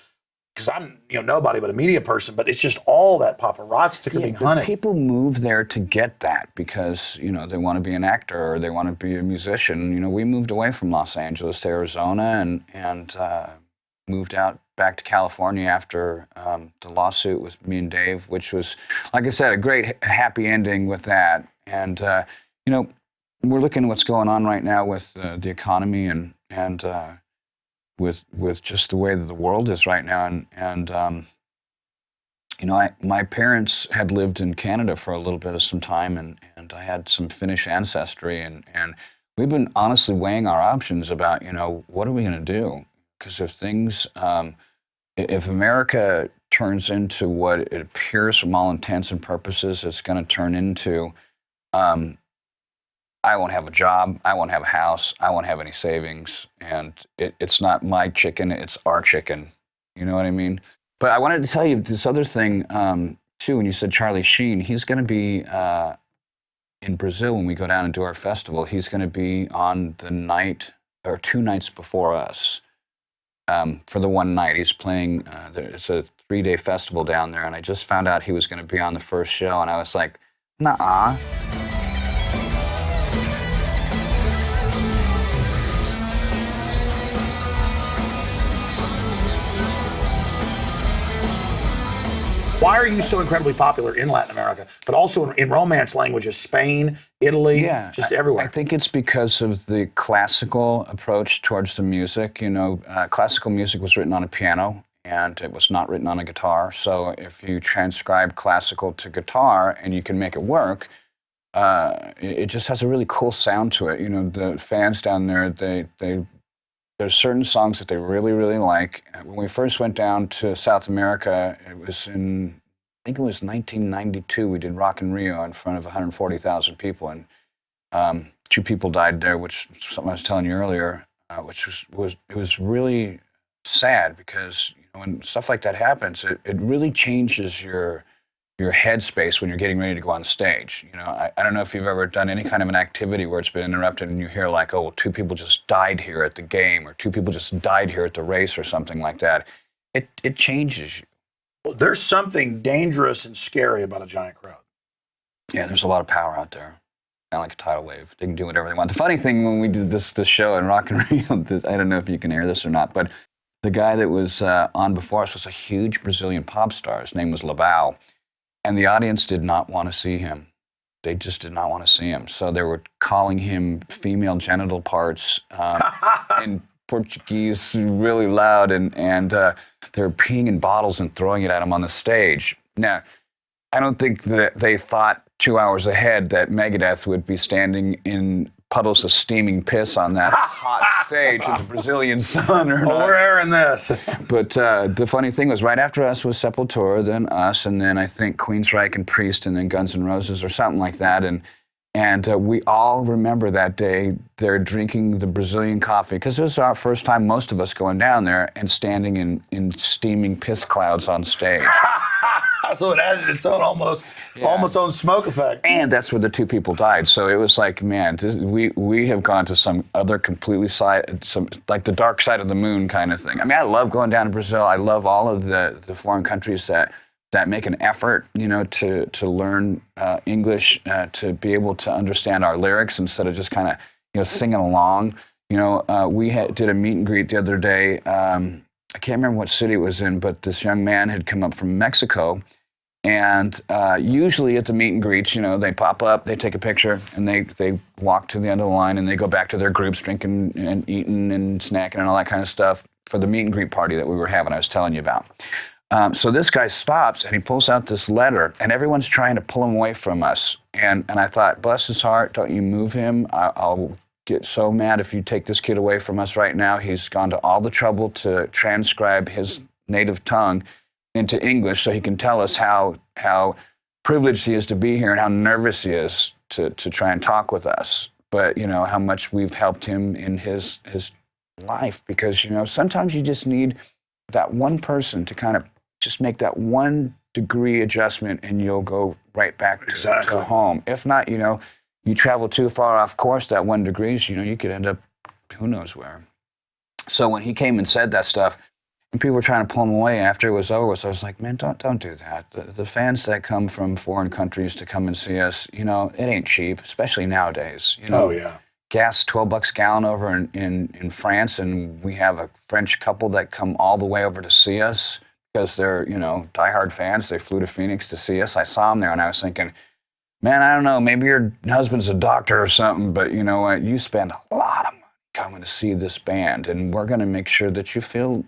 because I'm nobody but a media person. But it's just all that paparazzi took being hunted. People move there to get that because they want to be an actor or they want to be a musician. We moved away from Los Angeles to Arizona and moved out back to California after the lawsuit with me and Dave, which was, like I said, a great happy ending with that. And we're looking at what's going on right now with the economy and with just the way that the world is right now. And my parents had lived in Canada for a little bit of some time, and I had some Finnish ancestry, and we've been honestly weighing our options about, what are we going to do? Because if things, if America turns into what it appears from all intents and purposes it's going to turn into, I won't have a job, I won't have a house, I won't have any savings, and it's not my chicken, it's our chicken. You know what I mean? But I wanted to tell you this other thing, too, when you said Charlie Sheen, he's going to be in Brazil when we go down and do our festival. He's going to be on the night, or 2 nights before us. For the one night. He's playing, it's a 3-day festival down there, and I just found out he was going to be on the first show, and I was like, nuh-uh. Why are you so incredibly popular in Latin America, but also in Romance languages, Spain, Italy, just everywhere? I think it's because of the classical approach towards the music. Classical music was written on a piano, and it was not written on a guitar. So if you transcribe classical to guitar and you can make it work, it just has a really cool sound to it. The fans down there, there's certain songs that they really, really like. When we first went down to South America, it was I think it was 1992, we did Rock in Rio in front of 140,000 people, and 2 people died there, which is something I was telling you earlier, which was really sad because when stuff like that happens, it really changes your headspace when you're getting ready to go on stage. I don't know if you've ever done any kind of an activity where it's been interrupted and you hear like, oh, well, 2 people just died here at the game, or 2 people just died here at the race, or something like that. It changes you. Well, there's something dangerous and scary about a giant crowd. Yeah, there's a lot of power out there. Kind of like a tidal wave. They can do whatever they want. The funny thing, when we did this show in Rock and Rio, I don't know if you can air this or not, but the guy that was on before us was a huge Brazilian pop star. His name was Labau. And the audience did not want to see him. They just did not want to see him. So they were calling him female genital parts in Portuguese really loud, and they were peeing in bottles and throwing it at him on the stage. Now, I don't think that they thought 2 hours ahead that Megadeth would be standing in puddles of steaming piss on that hot stage in the Brazilian sun or not. We're airing this. But the funny thing was, right after us was Sepultura, then us, and then I think Queensryche and Priest, and then Guns N' Roses or something like that. And And we all remember that day. They're drinking the Brazilian coffee because it was our first time, most of us going down there and standing in steaming piss clouds on stage. So it added its own almost own smoke effect. And that's where the two people died. So it was like, man, we have gone to some other completely like the dark side of the moon kind of thing. I mean, I love going down to Brazil. I love all of the foreign countries that make an effort, to learn English, to be able to understand our lyrics instead of just kind of, singing along. We did a meet and greet the other day. I can't remember what city it was in, but this young man had come up from Mexico. And usually at the meet and greets, they pop up, they take a picture, and they walk to the end of the line, and they go back to their groups, drinking and eating and snacking and all that kind of stuff for the meet and greet party that we were having, I was telling you about. So this guy stops, and he pulls out this letter, and everyone's trying to pull him away from us. And I thought, bless his heart, don't you move him. I'll get so mad if you take this kid away from us right now. He's gone to all the trouble to transcribe his native tongue into English so he can tell us how privileged he is to be here and how nervous he is to try and talk with us. But, how much we've helped him in his life, because, sometimes you just need that one person to kind of just make that 1 degree adjustment, and you'll go right back to home. If not, you travel too far off course, that 1 degree, you could end up who knows where. So when he came and said that stuff, and people were trying to pull him away after it was over, so I was like, man, don't do that. The fans that come from foreign countries to come and see us, it ain't cheap, especially nowadays. Oh, yeah. Gas, $12 a gallon over in France, and we have a French couple that come all the way over to see us because they're, diehard fans. They flew to Phoenix to see us. I saw them there, and I was thinking, man, I don't know, maybe your husband's a doctor or something, but you know what? You spend a lot of money coming to see this band, and we're going to make sure that you feel,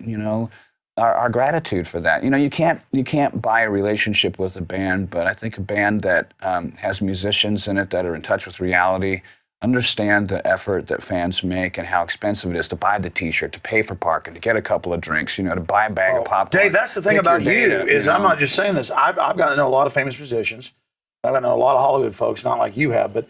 our gratitude for that. You can't buy a relationship with a band, but I think a band that has musicians in it that are in touch with reality, understand the effort that fans make and how expensive it is to buy the T-shirt, to pay for parking, to get a couple of drinks, to buy a bag of popcorn. Dave, that's the thing about you is I'm not just saying this. I've gotten to know a lot of famous musicians. I've gotten to know a lot of Hollywood folks, not like you have, but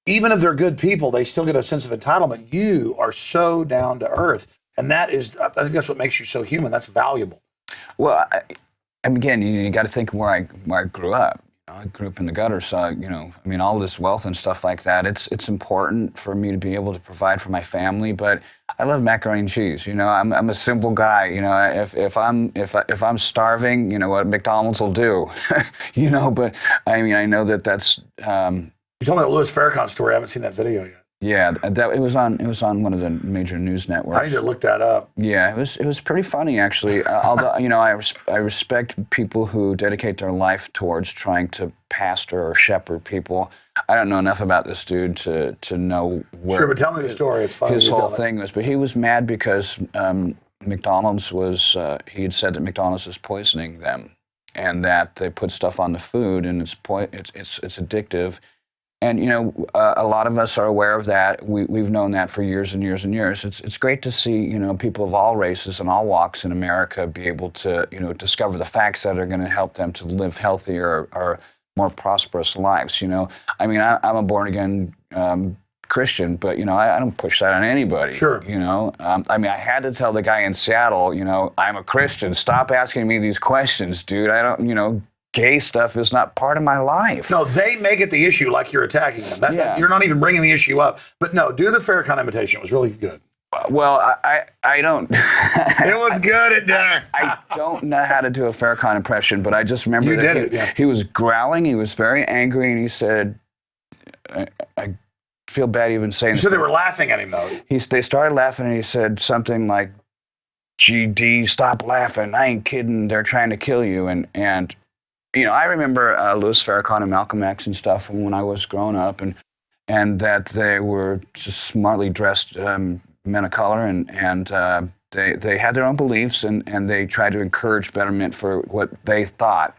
even if they're good people, they still get a sense of entitlement. You are so down to earth, and that is, I think that's what makes you so human. That's valuable. Well, and again, you got to think where I grew up. I grew up in the gutter, so all this wealth and stuff like that. It's important for me to be able to provide for my family, but I love macaroni and cheese. I'm a simple guy. If I'm starving, what McDonald's will do. But I know that's. You told me the Louis Farrakhan story. I haven't seen that video yet. Yeah, it was on one of the major news networks. I need to look that up. Yeah, it was pretty funny actually. Although I respect people who dedicate their life towards trying to pastor or shepherd people. I don't know enough about this dude to know where. Sure, but tell me the story. It's funny. His whole thing was, but he was mad because McDonald's was. He had said that McDonald's was poisoning them, and that they put stuff on the food, and it's addictive. And, a lot of us are aware of that. We've known that for years and years and years. It's great to see, people of all races and all walks in America be able to, discover the facts that are going to help them to live healthier or more prosperous lives, I'm a born-again Christian, but, I don't push that on anybody. Sure. I had to tell the guy in Seattle, I'm a Christian. Stop asking me these questions, dude. I don't, gay stuff is not part of my life. No, they make it the issue like you're attacking them. That, you're not even bringing the issue up. But no, do the Farrakhan imitation. It was really good. Well, I don't. It was good at dinner. I don't know how to do a Farrakhan impression, but I just remember he was growling. He was very angry, and he said, I feel bad even saying this. You said they were laughing at him, though. They started laughing, and he said something like, GD, stop laughing. I ain't kidding. They're trying to kill you. And I remember Louis Farrakhan and Malcolm X and stuff from when I was growing up, and that they were just smartly dressed men of color, and they had their own beliefs, and they tried to encourage betterment for what they thought.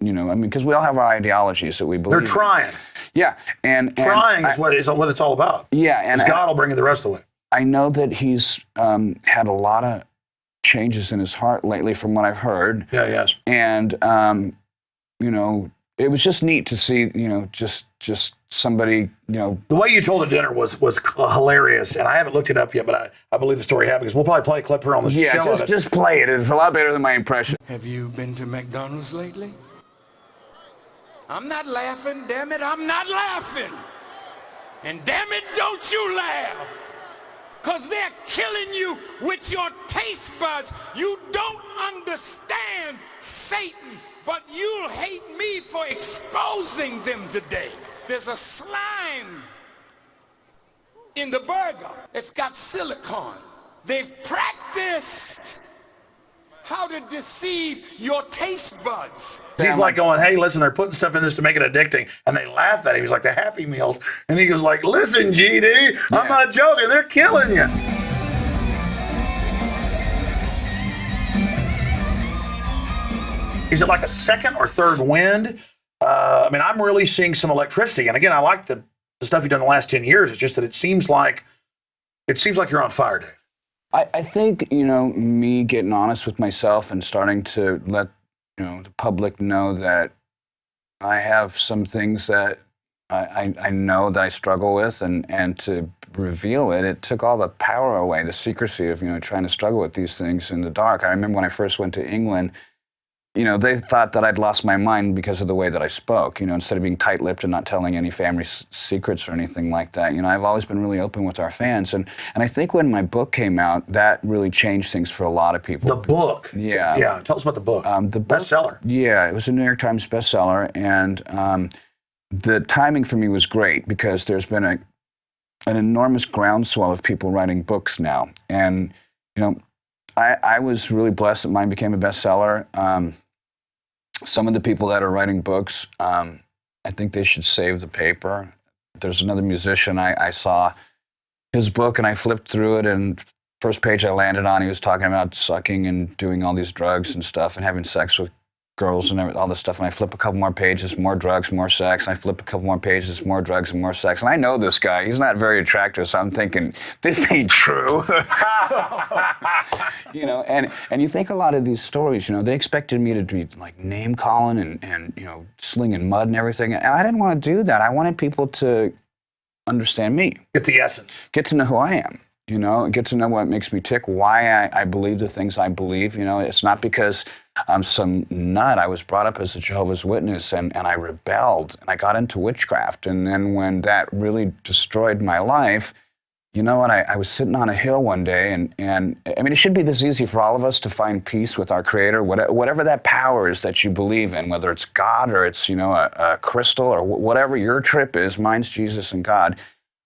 Because we all have our ideologies that we believe. They're trying. Yeah, and trying is what it's all about. Yeah, and God will bring you the rest of the way. I know that he's had a lot of changes in his heart lately, from what I've heard. Yeah, yes. And it was just neat to see, just somebody, The way you told a dinner was hilarious, and I haven't looked it up yet, but I believe the story happened because we'll probably play a clip here on the show. Just play it. It's a lot better than my impression. Have you been to McDonald's lately? I'm not laughing, damn it, I'm not laughing. And damn it, don't you laugh. Because they're killing you with your taste buds. You don't understand Satan, but you'll hate me for exposing them today. There's a slime in the burger. It's got silicone. They've practiced how to deceive your taste buds. He's like going, hey, listen, they're putting stuff in this to make it addicting. And they laugh at him. He's like, the Happy Meals. And he goes like, listen, GD, I'm not joking. They're killing you. Is it like a second or third wind? I mean, I'm really seeing some electricity. And again, I like the stuff you've done the last 10 years. It's just that it seems like you're on fire, Dave. I think, me getting honest with myself and starting to let, the public know that I have some things that I know that I struggle with, and to reveal it, it took all the power away, the secrecy of, trying to struggle with these things in the dark. I remember when I first went to England, they thought that I'd lost my mind because of the way that I spoke, instead of being tight-lipped and not telling any family secrets or anything like that. I've always been really open with our fans. And I think when my book came out, that really changed things for a lot of people. The book? Yeah. Yeah, tell us about the book. The book, bestseller. Yeah, it was a New York Times bestseller. And the timing for me was great because there's been an enormous groundswell of people writing books now. And, I was really blessed that mine became a bestseller. Some of the people that are writing books, I think they should save the paper. There's another musician, I saw his book and I flipped through it, and first page I landed on, he was talking about sucking and doing all these drugs and stuff and having sex with girls and all this stuff. And I flip a couple more pages, more drugs, more sex. And I flip a couple more pages, more drugs and more sex. And I know this guy, he's not very attractive, so I'm thinking, this ain't true. And you think a lot of these stories, they expected me to be like name calling and slinging mud and everything. And I didn't want to do that. I wanted people to understand me. Get the essence. Get to know who I am. Get to know what makes me tick, why I believe the things I believe. It's not because I'm some nut. I was brought up as a Jehovah's Witness, and I rebelled, and I got into witchcraft. And then when that really destroyed my life, I was sitting on a hill one day, and I mean, it should be this easy for all of us to find peace with our Creator, whatever that power is that you believe in, whether it's God or it's, a crystal or whatever your trip is. Mine's Jesus and God.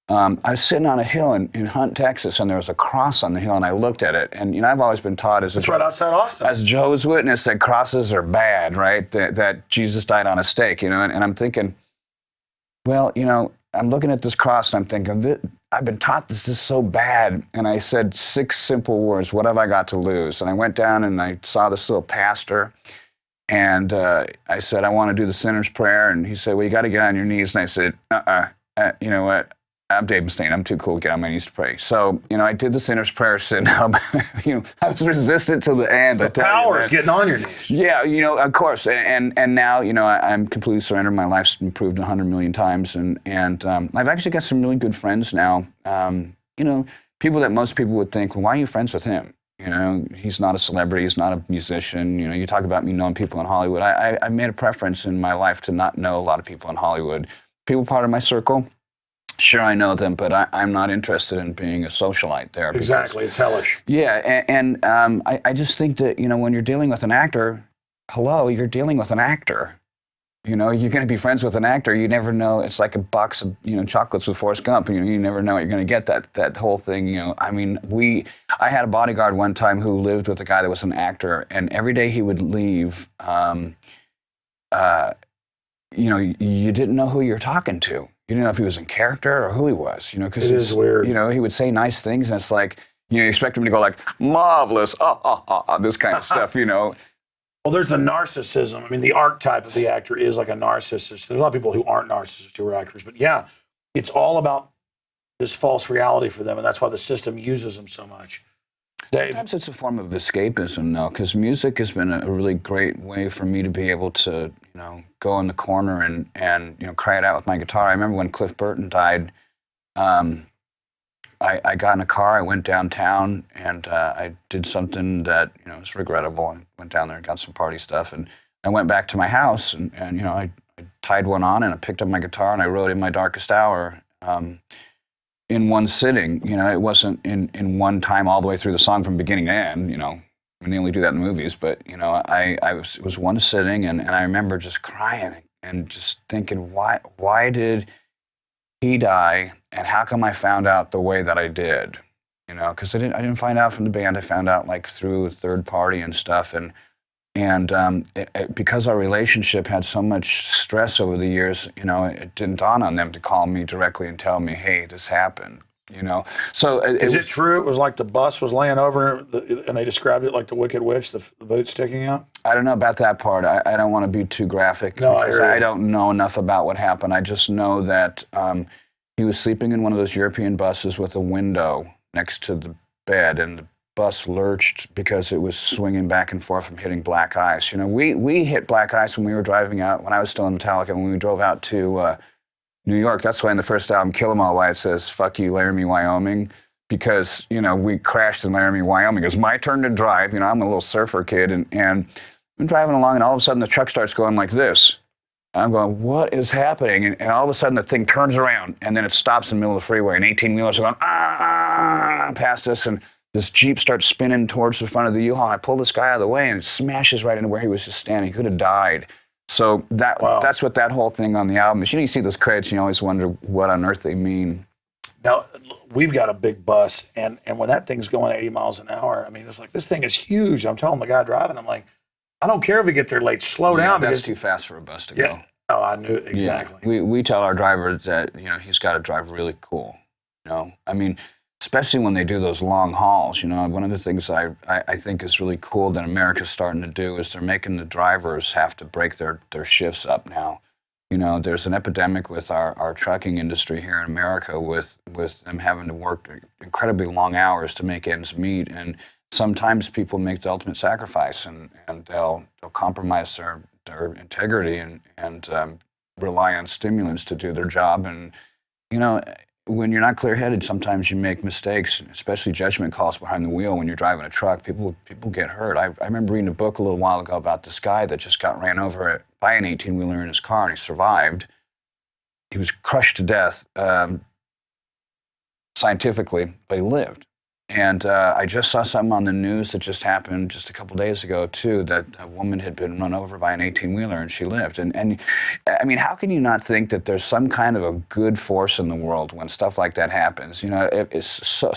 I was sitting on a hill in Hunt, Texas, and there was a cross on the hill, and I looked at it. And, I've always been taught as right outside Austin. As a Jehovah's Witness that crosses are bad, right? That Jesus died on a stake, and I'm thinking, well, I'm looking at this cross, and I'm thinking, I've been taught this is so bad. And I said 6 simple words, what have I got to lose? And I went down and I saw this little pastor, and I said, I want to do the sinner's prayer. And he said, well, you got to get on your knees. And I said, you know what? I'm Dave Mustaine. I'm too cool to get on my knees to pray. So, I did the sinner's prayer sitting up. I was resistant till the end. The power is getting on your knees. Yeah, of course. And now, I'm completely surrendered. My life's improved 100 million times. And I've actually got some really good friends now. People that most people would think, well, why are you friends with him? He's not a celebrity. He's not a musician. You talk about me knowing people in Hollywood. I made a preference in my life to not know a lot of people in Hollywood. People part of my circle, sure, I know them, but I'm not interested in being a socialite there. Exactly, it's hellish. Yeah, and I just think that, when you're dealing with an actor, you're dealing with an actor. You're going to be friends with an actor. You never know. It's like a box of, chocolates with Forrest Gump. You never know what you're going to get. That whole thing, I had a bodyguard one time who lived with a guy that was an actor, and every day he would leave, you didn't know who you're talking to. You didn't know if he was in character or who he was, because it is weird. He would say nice things, and it's like, you expect him to go like, marvelous, this kind of stuff, Well, there's the narcissism. I mean, the archetype of the actor is like a narcissist. There's a lot of people who aren't narcissists who are actors, but yeah, it's all about this false reality for them, and that's why the system uses them so much. Dave? Sometimes it's a form of escapism, though, because music has been a really great way for me to be able to, go in the corner and cry it out with my guitar. I remember when Cliff Burton died, I got in a car, I went downtown, and I did something that, was regrettable. I went down there and got some party stuff, and I went back to my house, and I tied one on, and I picked up my guitar, and I wrote In My Darkest Hour in one sitting. It wasn't in one time all the way through the song from beginning to end, I mean, they only do that in the movies, but, it was one sitting, and I remember just crying and just thinking, why did he die, and how come I found out the way that I did? Because I didn't find out from the band. I found out like through a third party and stuff, and because our relationship had so much stress over the years, it didn't dawn on them to call me directly and tell me, hey, this happened. So is it true? It was like the bus was laying over, and they described it like the Wicked Witch, the boot sticking out. I don't know about that part. I don't want to be too graphic. No, because I don't know enough about what happened. I just know that he was sleeping in one of those European buses with a window next to the bed, and the bus lurched because it was swinging back and forth from hitting black ice. We hit black ice when we were driving out, when I was still in Metallica, when we drove out to New York. That's why in the first album, Kill 'Em All, why it says, fuck you, Laramie, Wyoming, because, we crashed in Laramie, Wyoming. It was my turn to drive. I'm a little surfer kid, and I'm driving along, and all of a sudden the truck starts going like this. I'm going, what is happening? And all of a sudden the thing turns around, and then it stops in the middle of the freeway, and 18-wheelers are going, past us, and this Jeep starts spinning towards the front of the U-Haul, and I pull this guy out of the way, and it smashes right into where he was just standing. He could have died. So that's what that whole thing on the album is. You see those credits, and you always wonder what on earth they mean. Now, we've got a big bus, and when that thing's going 80 miles an hour, I mean, it's like, this thing is huge. I'm telling the guy driving, I'm like, I don't care if we get there late, slow down. That's too fast for a bus to go. Oh, I knew, exactly. Yeah. We tell our driver that, he's got to drive really cool. I mean, especially when they do those long hauls. One of the things I think is really cool that America's starting to do is they're making the drivers have to break their shifts up now. There's an epidemic with our trucking industry here in America with them having to work incredibly long hours to make ends meet. And sometimes people make the ultimate sacrifice, and they'll compromise their integrity and rely on stimulants to do their job. And, when you're not clear-headed, sometimes you make mistakes, especially judgment calls behind the wheel when you're driving a truck. People get hurt. I remember reading a book a little while ago about this guy that just got ran over by an 18-wheeler in his car, and he survived. He was crushed to death scientifically, but he lived. And I just saw something on the news that just happened just a couple days ago, too, that a woman had been run over by an 18-wheeler and she lived. And I mean, how can you not think that there's some kind of a good force in the world when stuff like that happens?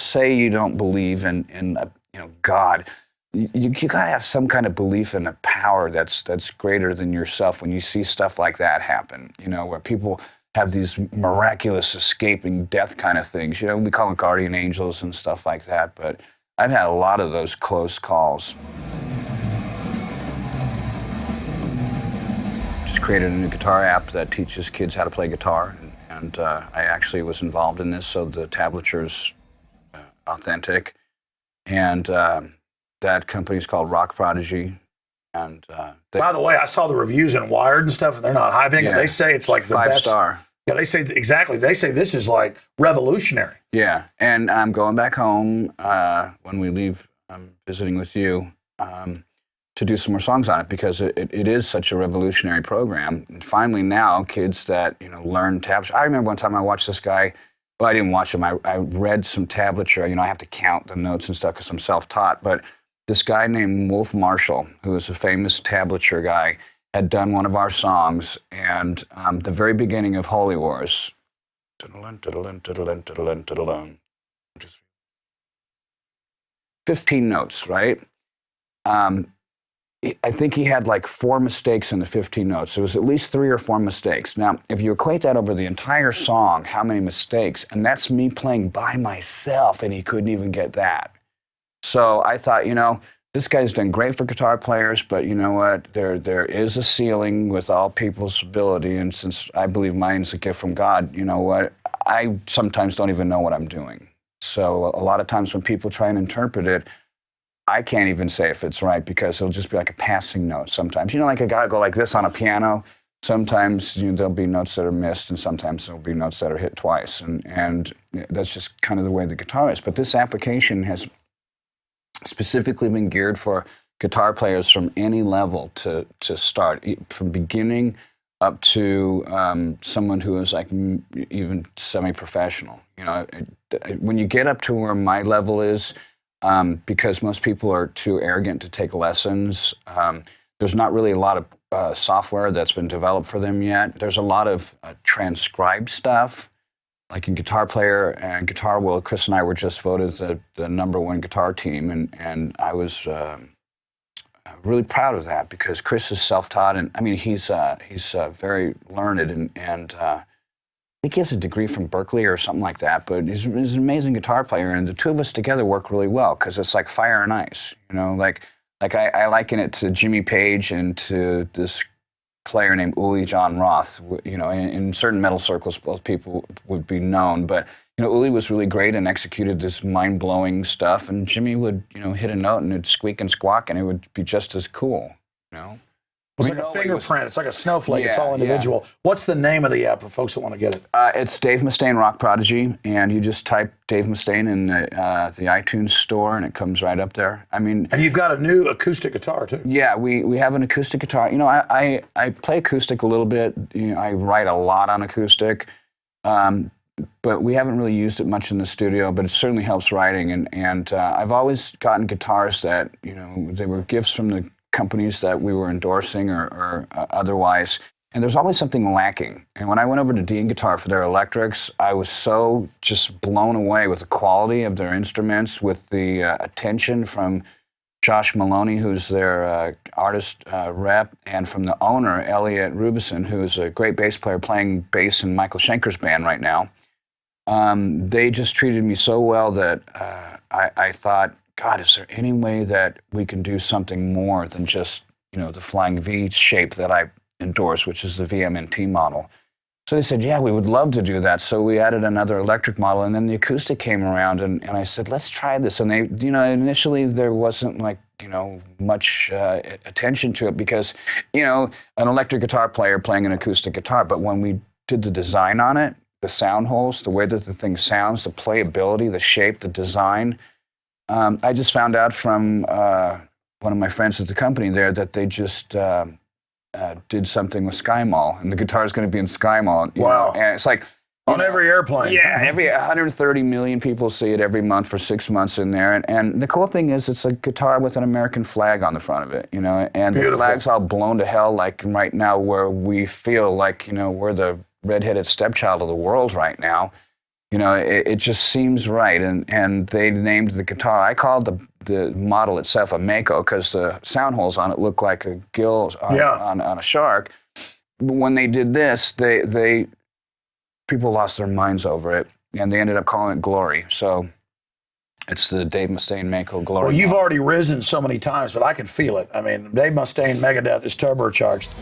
Say you don't believe in God. You got to have some kind of belief in a power that's greater than yourself when you see stuff like that happen, where people have these miraculous escaping death kind of things. We call them guardian angels and stuff like that, but I've had a lot of those close calls. Just created a new guitar app that teaches kids how to play guitar, and I actually was involved in this, so the tablature's authentic. And that company's called Rock Prodigy. And by the way, I saw the reviews in Wired and stuff, and they're not hyping it. They say it's like the best. 5-star. Yeah, they say exactly. They say this is like revolutionary. Yeah, and I'm going back home when we leave. I'm visiting with you to do some more songs on it because it is such a revolutionary program. And finally, now kids that learn tablature. I remember one time I watched this guy. Well, I didn't watch him. I read some tablature. I have to count the notes and stuff because I'm self-taught. But this guy named Wolf Marshall, who is a famous tablature guy, had done one of our songs, and the very beginning of Holy Wars, 15 notes, right? I think he had like 4 mistakes in the 15 notes. It was at least 3 or 4 mistakes. Now, if you equate that over the entire song, how many mistakes? And that's me playing by myself, and he couldn't even get that. So I thought, this guy's done great for guitar players, but you know what? There is a ceiling with all people's ability, and since I believe mine's a gift from God, you know what? I sometimes don't even know what I'm doing. So a lot of times when people try and interpret it, I can't even say if it's right because it'll just be like a passing note sometimes. You know, like a guy will go like this on a piano. Sometimes there'll be notes that are missed, and sometimes there'll be notes that are hit twice, and that's just kind of the way the guitar is. But this application has specifically been geared for guitar players from any level to start, from beginning up to someone who is like even semi-professional. You know, when you get up to where my level is, because most people are too arrogant to take lessons, there's not really a lot of software that's been developed for them yet. There's a lot of transcribed stuff. Like in Guitar Player and Guitar World, Chris and I were just voted the #1 guitar team, and I was really proud of that because Chris is self-taught, and I mean he's very learned, and I think he has a degree from Berkeley or something like that. But he's an amazing guitar player, and the two of us together work really well because it's like fire and ice. You know, like I liken it to Jimmy Page and to this player named Uli John Roth. You know, in certain metal circles, both people would be known, but you know, Uli was really great and executed this mind-blowing stuff, and Jimmy would, you know, hit a note and it'd squeak and squawk, and it would be just as cool. You know, it's like a fingerprint. It's like a snowflake. It's all individual. Yeah. What's the name of the app for folks that want to get it? It's Dave Mustaine Rock Prodigy, and you just type Dave Mustaine in the iTunes store, and it comes right up there. I mean, and you've got a new acoustic guitar too. Yeah, we have an acoustic guitar. You know, I play acoustic a little bit. You know, I write a lot on acoustic, but we haven't really used it much in the studio. But it certainly helps writing, and I've always gotten guitars that, you know, they were gifts from the companies that we were endorsing or otherwise, and there's always something lacking. And when I went over to Dean Guitar for their electrics, I was so just blown away with the quality of their instruments, with the attention from Josh Maloney, who's their artist rep, and from the owner, Elliot Rubison, who's a great bass player playing bass in Michael Schenker's band right now. They just treated me so well that I thought, God, is there any way that we can do something more than just, you know, the Flying V shape that I endorse, which is the VMNT model? So they said, yeah, we would love to do that. So we added another electric model, and then the acoustic came around, and I said, let's try this. And they, you know, initially there wasn't like, you know, much attention to it because, you know, an electric guitar player playing an acoustic guitar. But when we did the design on it, the sound holes, the way that the thing sounds, the playability, the shape, the design, I just found out from one of my friends at the company there that they just did something with Sky Mall, and the guitar is going to be in Sky Mall. Wow. And it's like on every airplane. Yeah, every 130 million people see it every month for 6 months in there. And the cool thing is it's a guitar with an American flag on the front of it, you know, and Beautiful. The flag's all blown to hell, like right now where we feel like, you know, we're the redheaded stepchild of the world right now. You know, it just seems right, and they named the guitar. I called the model itself a Mako because the sound holes on it look like a gill on a shark. But when they did this, people lost their minds over it, and they ended up calling it Glory. So it's the Dave Mustaine Mako Glory. Well, you've model. already risen so many times, but I can feel it. I mean, Dave Mustaine Megadeth is turbocharged.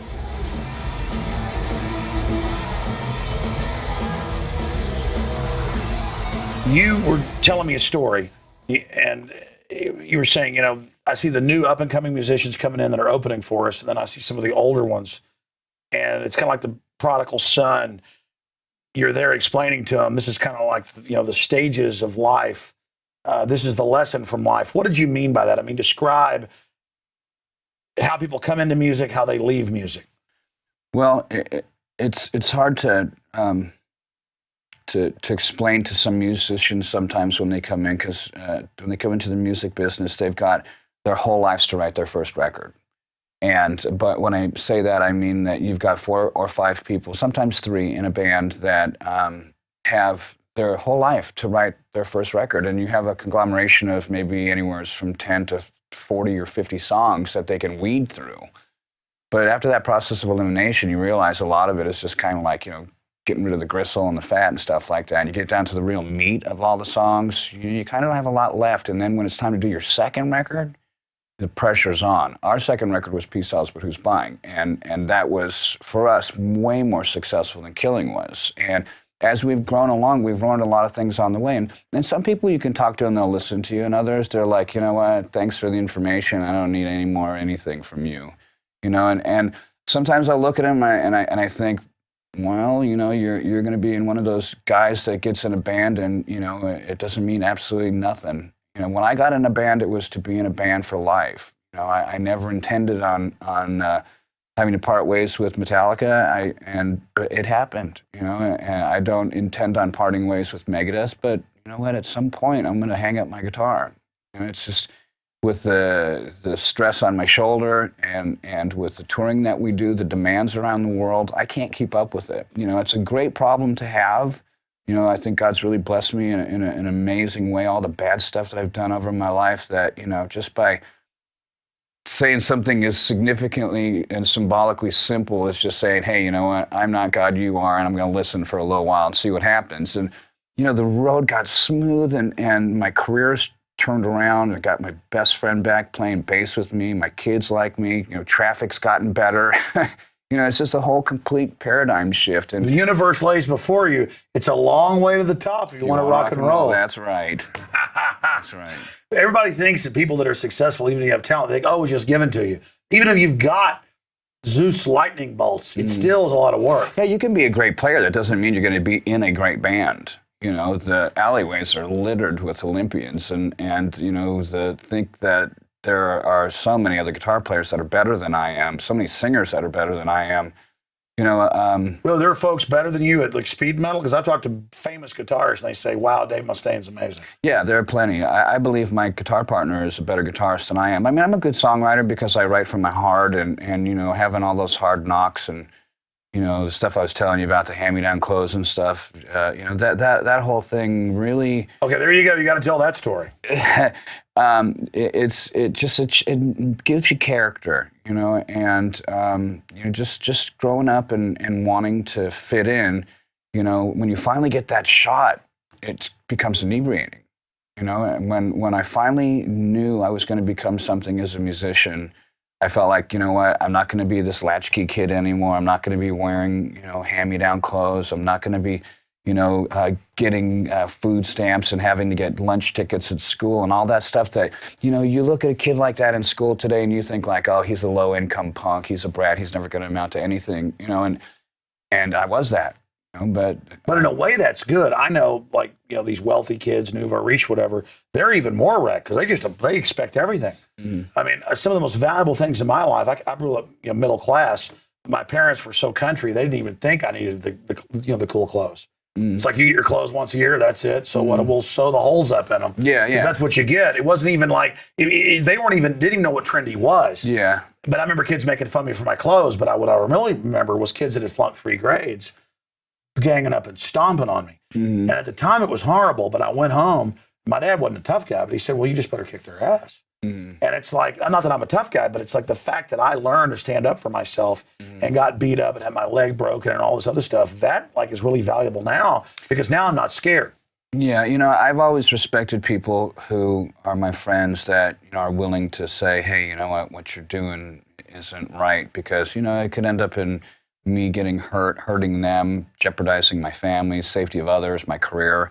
You were telling me a story, and you were saying, you know, I see the new up-and-coming musicians coming in that are opening for us, and then I see some of the older ones, and it's kind of like the prodigal son. You're there explaining to them, this is kind of like, you know, the stages of life. This is the lesson from life. What did you mean by that? I mean, describe how people come into music, how they leave music. Well, it's hard to explain to some musicians sometimes when they come in, because when they come into the music business, they've got their whole lives to write their first record. But when I say that, I mean that you've got 4 or 5 people, sometimes 3 in a band that have their whole life to write their first record, and you have a conglomeration of maybe anywhere from 10 to 40 or 50 songs that they can weed through. But after that process of elimination, you realize a lot of it is just kind of like, you know, getting rid of the gristle and the fat and stuff like that. And you get down to the real meat of all the songs, you kind of don't have a lot left. And then when it's time to do your second record, the pressure's on. Our second record was Peace Sells, But Who's Buying? And that was, for us, way more successful than Killing was. And as we've grown along, we've learned a lot of things on the way. And some people you can talk to and they'll listen to you, and others they're like, you know what, thanks for the information. I don't need any more anything from you. You know, and sometimes I look at them and I think, well, you know, you're going to be in one of those guys that gets in a band and, you know, it doesn't mean absolutely nothing. You know, when I got in a band, it was to be in a band for life. You know, I never intended on having to part ways with Metallica, and it happened. You know, and I don't intend on parting ways with Megadeth, but you know what? At some point, I'm going to hang up my guitar. You know, it's just with the stress on my shoulder and with the touring that we do, the demands around the world, I can't keep up with it. You know, it's a great problem to have. You know, I think God's really blessed me in an amazing way. All the bad stuff that I've done over my life, that, you know, just by saying something as significantly and symbolically simple as just saying, hey, you know what, I'm not God, you are, and I'm going to listen for a little while and see what happens. And, you know, the road got smooth and my career's turned around. I got my best friend back playing bass with me. My kids like me. You know, traffic's gotten better. You know, it's just a whole complete paradigm shift. And the universe lays before you. It's a long way to the top if you want to rock and roll. That's right. That's right. Everybody thinks that people that are successful, even if you have talent, they think, oh, it's just given to you. Even if you've got Zeus lightning bolts, it still is a lot of work. Yeah, you can be a great player. That doesn't mean you're going to be in a great band. You know, the alleyways are littered with Olympians, and you know, think that there are so many other guitar players that are better than I am, so many singers that are better than I am. You know, well, there are folks better than you at like speed metal, because I've talked to famous guitarists and they say, "Wow, Dave Mustaine's amazing." Yeah, there are plenty. I believe my guitar partner is a better guitarist than I am. I mean, I'm a good songwriter because I write from my heart, and you know, having all those hard knocks and, you know, the stuff I was telling you about, the hand-me-down clothes and stuff, you know, that whole thing really... Okay, there you go. You got to tell that story. It gives you character, you know, and, you know, just growing up and wanting to fit in, you know, when you finally get that shot, it becomes inebriating, you know, and when I finally knew I was going to become something as a musician, I felt like, you know what, I'm not going to be this latchkey kid anymore. I'm not going to be wearing, you know, hand-me-down clothes. I'm not going to be, you know, getting food stamps and having to get lunch tickets at school and all that stuff that, you know, you look at a kid like that in school today and you think like, oh, he's a low-income punk. He's a brat. He's never going to amount to anything, you know, and I was that. You know, but in a way, that's good. I know, like, you know, these wealthy kids, Nouveau Riche, whatever, they're even more wrecked because they expect everything. I mean, some of the most valuable things in my life, I grew up, you know, middle class. My parents were so country, they didn't even think I needed the cool clothes. It's like you get your clothes once a year, that's it. So what? We'll sew the holes up in them. Yeah. That's what you get. It wasn't even like they didn't even know what trendy was. Yeah. But I remember kids making fun of me for my clothes. But what I really remember was kids that had flunked 3 grades ganging up and stomping on me. And at the time, it was horrible. But I went home. My dad wasn't a tough guy, but he said, "Well, you just better kick their ass." And it's like, not that I'm a tough guy, but it's like the fact that I learned to stand up for myself and got beat up and had my leg broken and all this other stuff, that like is really valuable now, because now I'm not scared. Yeah, you know, I've always respected people who are my friends that, you know, are willing to say, hey, you know what you're doing isn't right, because, you know, it could end up in me getting hurting them, jeopardizing my family, safety of others, my career.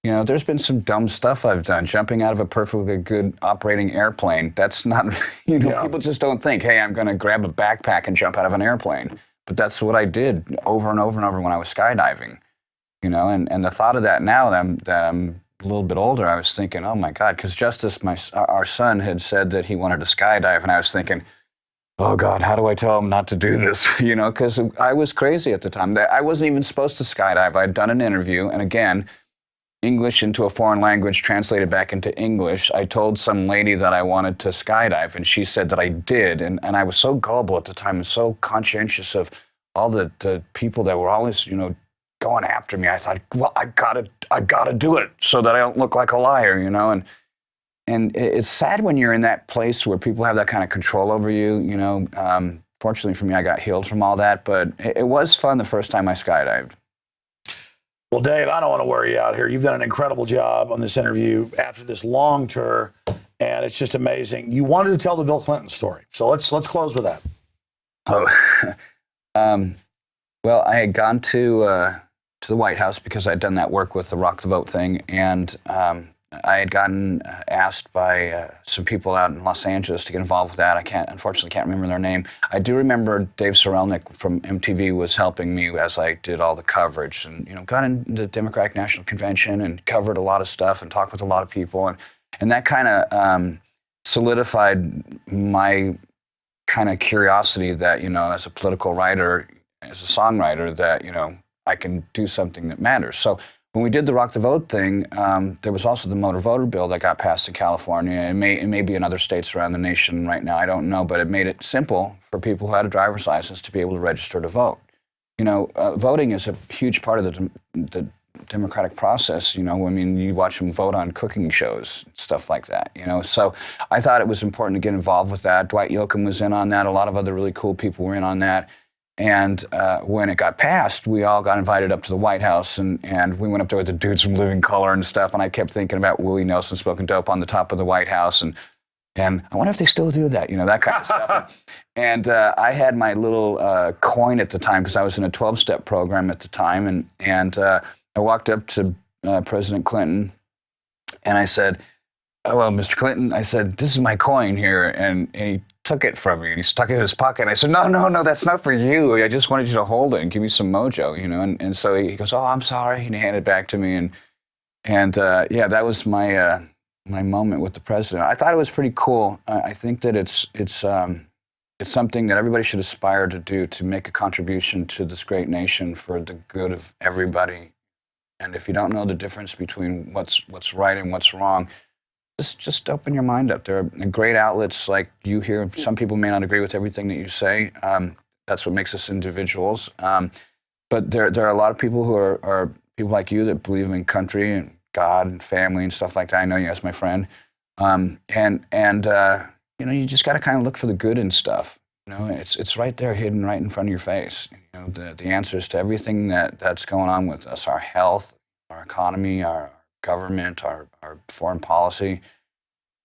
You know, there's been some dumb stuff I've done, jumping out of a perfectly good operating airplane. That's not, you know, people just don't think, hey, I'm going to grab a backpack and jump out of an airplane. But that's what I did over and over and over when I was skydiving, you know, and the thought of that now that I'm a little bit older, I was thinking, oh my God, because Justice, our son, had said that he wanted to skydive, and I was thinking, oh God, how do I tell him not to do this? You know, because I was crazy at the time. I wasn't even supposed to skydive. I'd done an interview, and again, English into a foreign language translated back into English. I told some lady that I wanted to skydive, and she said that I did. And I was so gullible at the time and so conscientious of all the people that were always, you know, going after me. I thought, well, I gotta do it so that I don't look like a liar, you know. And it's sad when you're in that place where people have that kind of control over you, you know. Fortunately for me, I got healed from all that, but it was fun the first time I skydived. Well, Dave, I don't want to wear you out here. You've done an incredible job on this interview after this long tour, and it's just amazing. You wanted to tell the Bill Clinton story, so let's close with that. Oh, well, I had gone to to the White House because I'd done that work with the Rock the Vote thing, and I had gotten asked by some people out in Los Angeles to get involved with that. Unfortunately, can't remember their name. I do remember Dave Sorelnik from MTV was helping me as I did all the coverage, and got into the Democratic National Convention and covered a lot of stuff and talked with a lot of people, and that kind of solidified my kind of curiosity that as a political writer, as a songwriter, that I can do something that matters. So when we did the Rock the Vote thing, there was also the motor voter bill that got passed in California. It may be in other states around the nation right now, I don't know, but it made it simple for people who had a driver's license to be able to register to vote. Voting is a huge part of the democratic process. I mean, you watch them vote on cooking shows, stuff like that, So I thought it was important to get involved with that. Dwight Yoakam was in on that. A lot of other really cool people were in on that. And when it got passed, we all got invited up to the White House, and we went up there with the dudes from Living Colour and stuff, and I kept thinking about Willie Nelson Smoking Dope on the top of the White House, and I wonder if they still do that, that kind of stuff. And I had my little coin at the time, because I was in a 12-step program at the time, and I walked up to President Clinton, and I said, "Hello, Mr. Clinton." I said, "This is my coin here," and he took it from me and he stuck it in his pocket. And I said, no, that's not for you. I just wanted you to hold it and give me some mojo, And so he goes, "Oh, I'm sorry," and he handed it back to me. And that was my my moment with the president. I thought it was pretty cool. I think that it's something that everybody should aspire to do, to make a contribution to this great nation for the good of everybody. And if you don't know the difference between what's right and what's wrong, just open your mind up. There are great outlets like you here. Some people may not agree with everything that you say. That's what makes us individuals. But there are a lot of people who are people like you that believe in country and God and family and stuff like that. I know you as my friend. You just got to kind of look for the good in stuff. It's right there, hidden right in front of your face. The answers to everything that's going on with us, our health, our economy, our government, our foreign policy.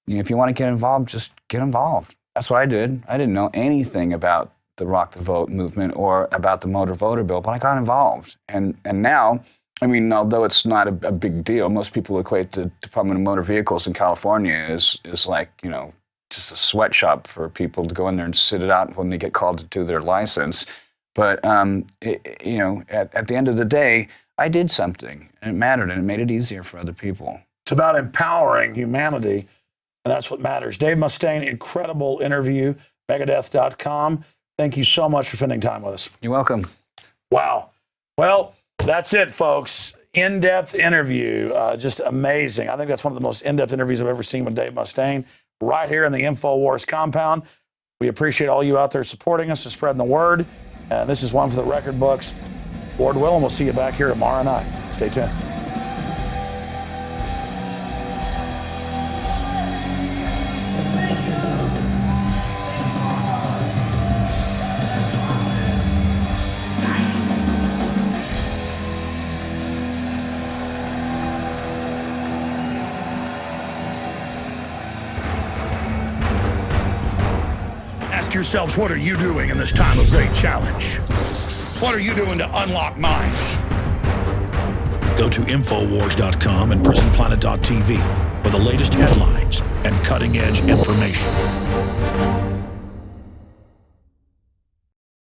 If you want to get involved, just get involved. That's what I did. I didn't know anything about the Rock the Vote movement or about the motor voter bill, but I got involved. And now, I mean, although it's not a big deal, most people equate the Department of Motor Vehicles in California is like, just a sweatshop for people to go in there and sit it out when they get called to do their license. But, at the end of the day, I did something, and it mattered, and it made it easier for other people. It's about empowering humanity, and that's what matters. Dave Mustaine, incredible interview, Megadeth.com. Thank you so much for spending time with us. You're welcome. Wow. Well, that's it, folks. In-depth interview, just amazing. I think that's one of the most in-depth interviews I've ever seen with Dave Mustaine, right here in the Infowars compound. We appreciate all you out there supporting us and spreading the word. And this is one for the record books. Lord willing, we'll see you back here tomorrow night. Stay tuned. Ask yourselves, what are you doing in this time of great challenge? What are you doing to unlock minds? Go to Infowars.com and PrisonPlanet.tv for the latest headlines and cutting-edge information.